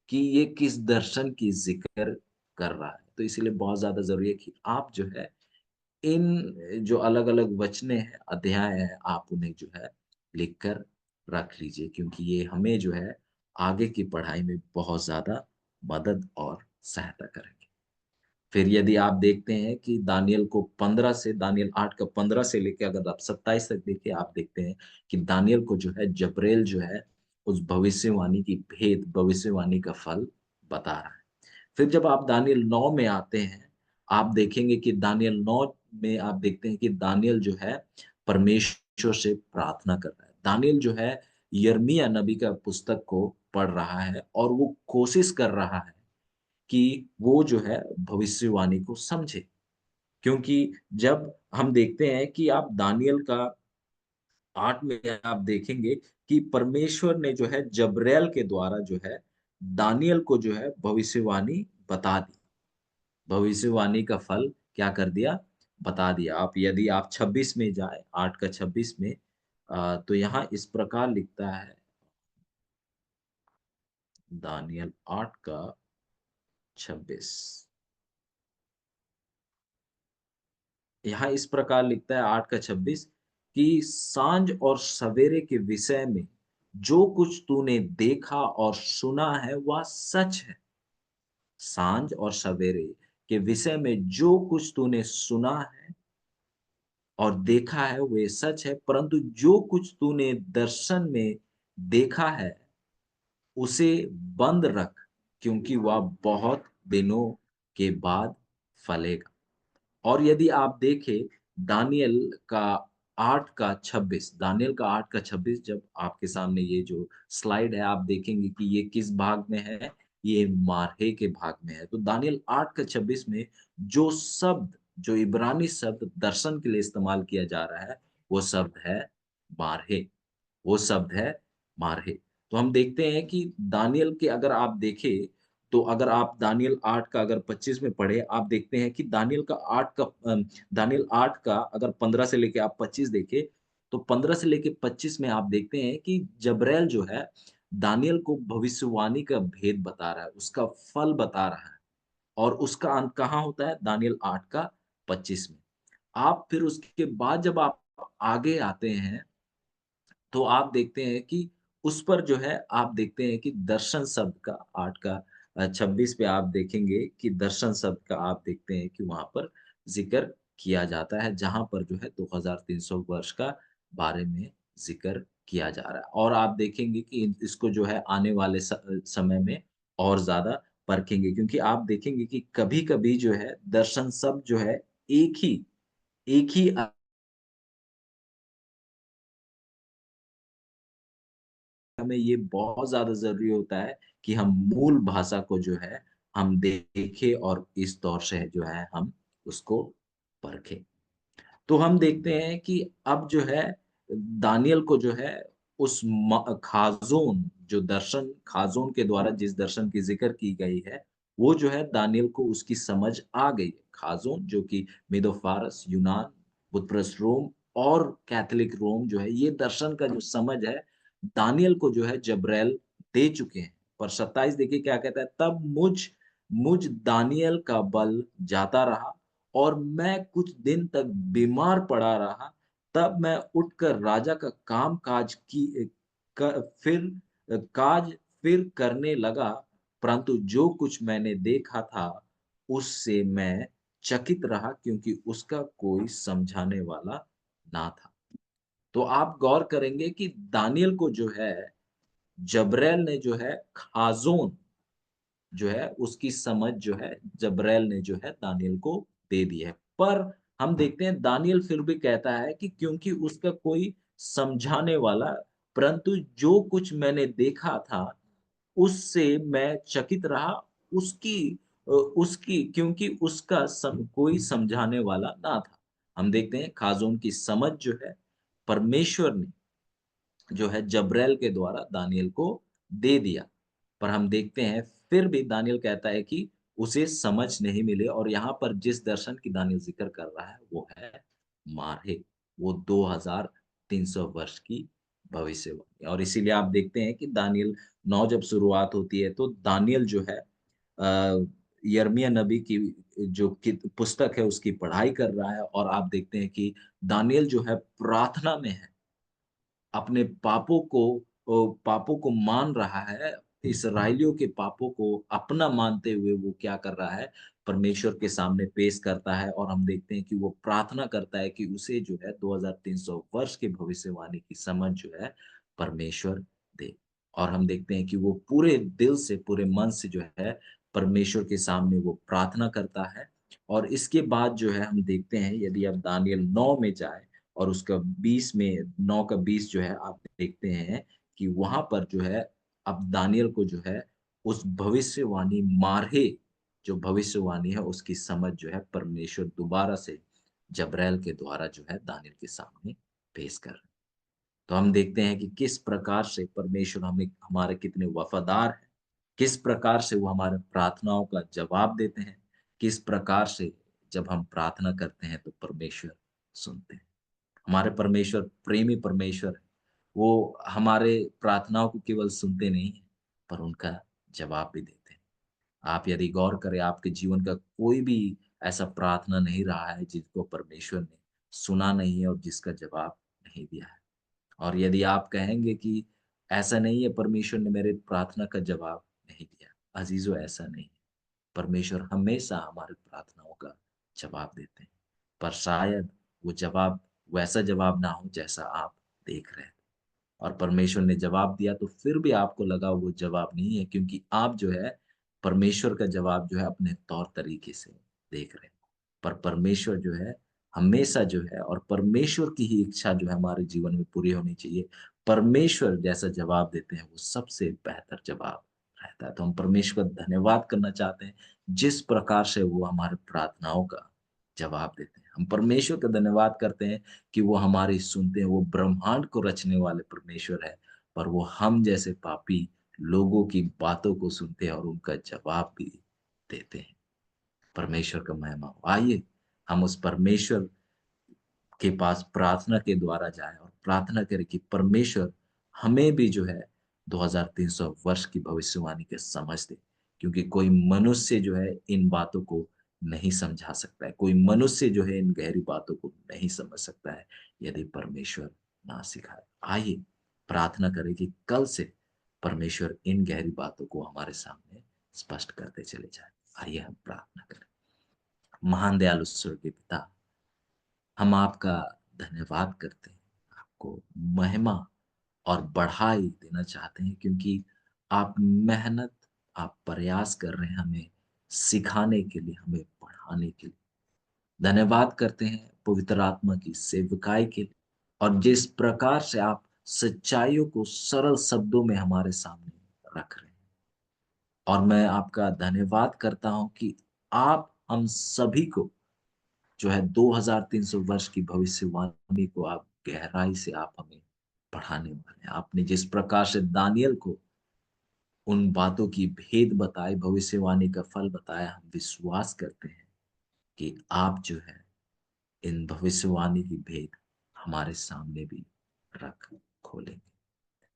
S1: कि ये किस दर्शन की ज़िक्र कर रहा है। तो इसीलिए बहुत ज़्यादा ज़रूरी है कि आप जो है इन जो अलग-अलग वचने हैं, अध्याय हैं, आप उन्हें जो है लिख कर रख लीजिए क्योंकि ये हमें जो है आगे की पढ़ाई में बहुत ज़्यादा मदद और सहायता करेंगे। फिर यदि आप देखते हैं कि दानियल को 15 से दानियल 8 का 15 से लेके अगर आप 27 तक देखिए, आप देखते हैं कि दानियल को जो है जब्राइल जो है उस भविष्यवाणी की भेद, भविष्यवाणी का फल बता रहा है। फिर जब आप दानियल 9 में आते हैं, आप देखेंगे कि दानियल 9 में आप देखते हैं कि दानियल जो है परमेश्वर से प्रार्थना कर रहा है। दानियल जो है यिर्मयाह नबी का पुस्तक को पढ़ रहा है और वो कोशिश कर रहा है कि वो जो है भविष्यवाणी को समझे। क्योंकि जब हम देखते हैं कि आप दानियल का 8 में आप देखेंगे कि परमेश्वर ने जो है जब्राइल के द्वारा जो है दानियल को जो है भविष्यवाणी बता दी। भविष्यवाणी का फल क्या कर दिया? बता दिया। आप यदि आप 26 में जाएँ, 8 का 26 में तो यहाँ इस प्रकार लिखता है दानियल 8 का 26 यहाँ इस प्रकार लिखता है 8 का 26 कि साँझ और सवेरे के विषय में जो कुछ तूने देखा और सुना है वह सच है। साँझ और सवेरे के विषय में जो कुछ तूने सुना है और देखा है वे सच है, परंतु जो कुछ तूने दर्शन में देखा है, उसे बंद रख, क्योंकि वह बहुत दिनों के बाद फलेगा। और यदि आप देखें दानियल का 8 का 26 दानियल का 8 का 26 जब आपके सामने ये जो स्लाइड है आप देखेंगे कि ये किस भाग में है, ये मारहे के भाग में है। तो दानियल 8 का 26 में जो शब्द, जो इब्रानी शब्द दर्शन के लिए इस्तेमाल किया जा रहा है, वो शब्द है मारहे। वो शब्द है मारहे। तो हम देखते हैं कि दानियल के अगर आप देखें, तो अगर आप दानियल 8 का अगर 25 में पढ़े, आप देखते हैं कि दानियल 8 का अगर 15 से लेके आप 25 देखें, तो 15 से लेके 25 में आप देखते हैं कि जब्राइल जो है, दानियल को भविष्यवाणी का भेद बता रहा है, उसका फल बता रहा है और उसका अंत कहाँ होता है? दानियल 8 का 25 में। आप फिर उसके बाद जब आप आगे आते हैं तो आप देखते हैं कि उस पर जो है आप देखते हैं कि दर्शन शब्द का 8 का 26 पे आप देखेंगे कि दर्शन शब्द का आप देखते हैं कि वहाँ पर ज़िक्र किया जाता है, जहाँ पर जो है 2300 वर्ष का बारे में ज़िक्र किया जा रहा है। और आप देखेंगे कि इसको जो है आने वाले समय में और ज़्यादा परखेंगे क्योंकि आप देखेंगे कि कभी-कभी जो है दर्शन शब्द जो है एक ही एक ही हमें ये बहुत ज़्यादा ज़रूरी होता है कि हम मूल भाषा को जो है हम देखें और इस दौर से जो है हम उसको परखें। तो हम देखते हैं कि अब जो है दानियल को जो है उस खाज़ोन जो दर्शन खाज़ोन के द्वारा जिस दर्शन की ज़िक्र की गई है, वो जो है दानियल को उसकी समझ आ गई है। खाज़ोन जो कि मेदो फारस, यूनान, बुतप्रस रोम और कैथोलिक रोम जो है ये दर्शन का जो समझ है, दानियल को जो है जब्राइल दे चुके हैं। पर 27 देखिए क्या कहता है, तब मुझ मुझ दानियल का बल जाता रहा और मैं कुछ दिन तक बीमार पड़ा रहा। तब मैं उठकर राजा का काम-काज की क काज फिर करने लगा, परंतु जो कुछ मैंने देखा था, उससे मैं चकित रहा क्योंकि उसका कोई समझाने वाला ना था। तो आप गौर करेंगे कि दानियल को जो है, जब्रैल ने जो है खाज़ोन जो है उसकी समझ जो है जब्रैल ने जो है दानियल को दे दी है। पर हम देखते हैं दानियल फिर भी कहता है कि क्योंकि उसका कोई समझाने वाला, परंतु जो कुछ मैंने देखा था उससे मैं चकित रहा, उसकी उसकी क्योंकि उसका कोई समझाने वाला ना था। हम देखते हैं खाज़ोन की समझ जो है परमेश्वर ने जो है जब्रैल के द्वारा दानियल को दे दिया। पर हम देखते हैं फिर भी दानियल कहता है कि उसे समझ नहीं मिले और यहाँ पर जिस दर्शन की दानियल ज़िक्र कर रहा है वो है मारे, वो 2300 वर्ष की भविष्यवाणी। और इसीलिए आप देखते हैं कि दानियल 9 जब शुरुआत होती है तो दानियल जो है यिर्मयाह नबी की जो कि पुस्तक है उसकी पढ़ाई कर रहा है और आप देखते हैं कि दानियल जो है प्रार्थना में है। अपने पापों को मान रहा है, इस्राएलियों के पापों को अपना मानते हुए वो क्या कर रहा है, परमेश्वर के सामने पेश करता है और हम देखते हैं कि वो प्रार्थना करता है कि उसे जो है 2300 वर्ष की भविष्यवाणी की समझ जो है परमेश्वर दे। और हम देखते हैं कि वो पूरे दिल से, पूरे मन से जो है परमेश्वर के सामने वो प्रार्थना करता है और इसके बाद जो है हम देखते हैं यदि आप दानियल 9 में जाएँ और उसका 20 में 9 का 20 जो है आप देखते हैं कि वहाँ पर जो है अब दानियल को जो है उस भविष्यवाणी मारे जो भविष्यवाणी है उसकी समझ जो है परमेश्वर दोबारा से जब्रैल के द्वारा जो है दानियल के सामने पेश कर रहे हैं। तो हम देखते हैं कि किस प्रकार से परमेश्वर हमें हमारे कितने वफादार हैं, किस प्रकार से वो हमारे प्रार्थनाओं का जवाब देते हैं, किस प्रकार से जब हम प्रार्थना करते हैं तो परमेश्वर सुनते हैं। हमारे परमेश्वर प्रेमी परमेश्वर है। वो हमारे प्रार्थनाओं को केवल सुनते नहीं हैं, पर उनका जवाब भी देते हैं। आप यदि गौर करें आपके जीवन का कोई भी ऐसा प्रार्थना नहीं रहा है जिसको परमेश्वर ने सुना नहीं है और जिसका जवाब नहीं दिया है। और यदि आप कहेंगे कि ऐसा नहीं है परमेश्वर ने मेरे प्रार्थना का जवाब नहीं दिया, अज़ीज़ों ऐसा नहीं है। परमेश्वर हमेशा हमारी प्रार्थनाओं का जवाब देते हैं। पर शायद वो जवाब वैसा जवाब ना हो जैसा आप देख रहे थे। और परमेश्वर ने जवाब दिया तो फिर भी आपको लगा वो जवाब नहीं है क्योंकि आप जो है परमेश्वर का जवाब जो है अपने तौर तरीके से देख रहे हैं। पर परमेश्वर जो है हमेशा जो है और परमेश्वर की ही इच्छा जो है हमारे जीवन में पूरी होनी चाहिए। परमेश्वर जैसा जवाब देते हैं वो सबसे बेहतर जवाब रहता है। तो हम परमेश्वर का धन्यवाद करना चाहते हैं जिस प्रकार से वो हमारे प्रार्थनाओं का जवाब देते हैं। हम परमेश्वर का धन्यवाद करते हैं कि वो हमारी सुनते हैं, वो ब्रह्मांड को रचने वाले परमेश्वर है, पर वो हम जैसे पापी लोगों की बातों को सुनते हैं और उनका जवाब भी देते हैं। परमेश्वर का महिमा हो। आइए हम उस परमेश्वर के पास प्रार्थना के द्वारा जाएँ और प्रार्थना करें कि परमेश्वर हमें भी जो है 2300 वर्ष की भविष्यवाणी की समझ दे। क्योंकि कोई मनुष्य जो है इन बातों को नहीं समझा सकता है। कोई मनुष्य जो है इन गहरी बातों को नहीं समझ सकता है, यदि परमेश्वर ना सिखाए। आइए प्रार्थना करें कि कल से परमेश्वर इन गहरी बातों को हमारे सामने स्पष्ट करते चले जाएँ। आइए हम प्रार्थना करें। महान दयालु स्वर्गीय पिता, हम आपका धन्यवाद करते हैं, आपको महिमा और बढ़ाई देना चाहते हैं क्योंकि आप मेहनत, आप प्रयास कर रहे हैं हमें सिखाने के लिए, हमें पढ़ाने के लिए। धन्यवाद करते हैं पवित्र आत्मा की सेवकाई के लिए और जिस प्रकार से आप सच्चाइयों को सरल शब्दों में हमारे सामने रख रहे हैं। और मैं आपका धन्यवाद करता हूँ कि आप हम सभी को जो है 2300 वर्ष की भविष्यवाणी को आप गहराई से आप हमें पढ़ाने वाले हैं। आपने जिस प्रकार से दानियल को उन बातों की भेद बताई, भविष्यवाणी का फल बताया, हम विश्वास करते हैं कि आप जो है इन भविष्यवाणी की भेद हमारे सामने भी रख खोलेंगे।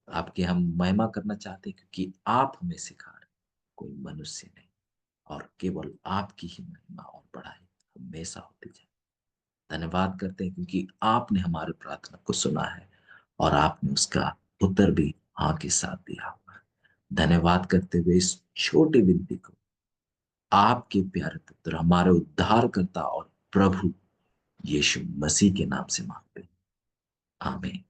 S1: आपकी हम महिमा करना चाहते हैं, क्योंकि आप हमें सिखा रहे हैं, कोई मनुष्य नहीं। और केवल आपकी ही महिमा और बड़ाई हमेशा होती जाए। धन्यवाद करते हैं क्योंकि आपने हमारे प्रार्थना को सुना है और आपने उसका उत्तर भी हाँ के साथ दिया हुआ है। धन्यवाद करते हुए इस छोटी विनती को आपके प्यारे पुत्र, हमारे उद्धारकर्ता और प्रभु यीशु मसीह के नाम से मांगते हैं। आमीन।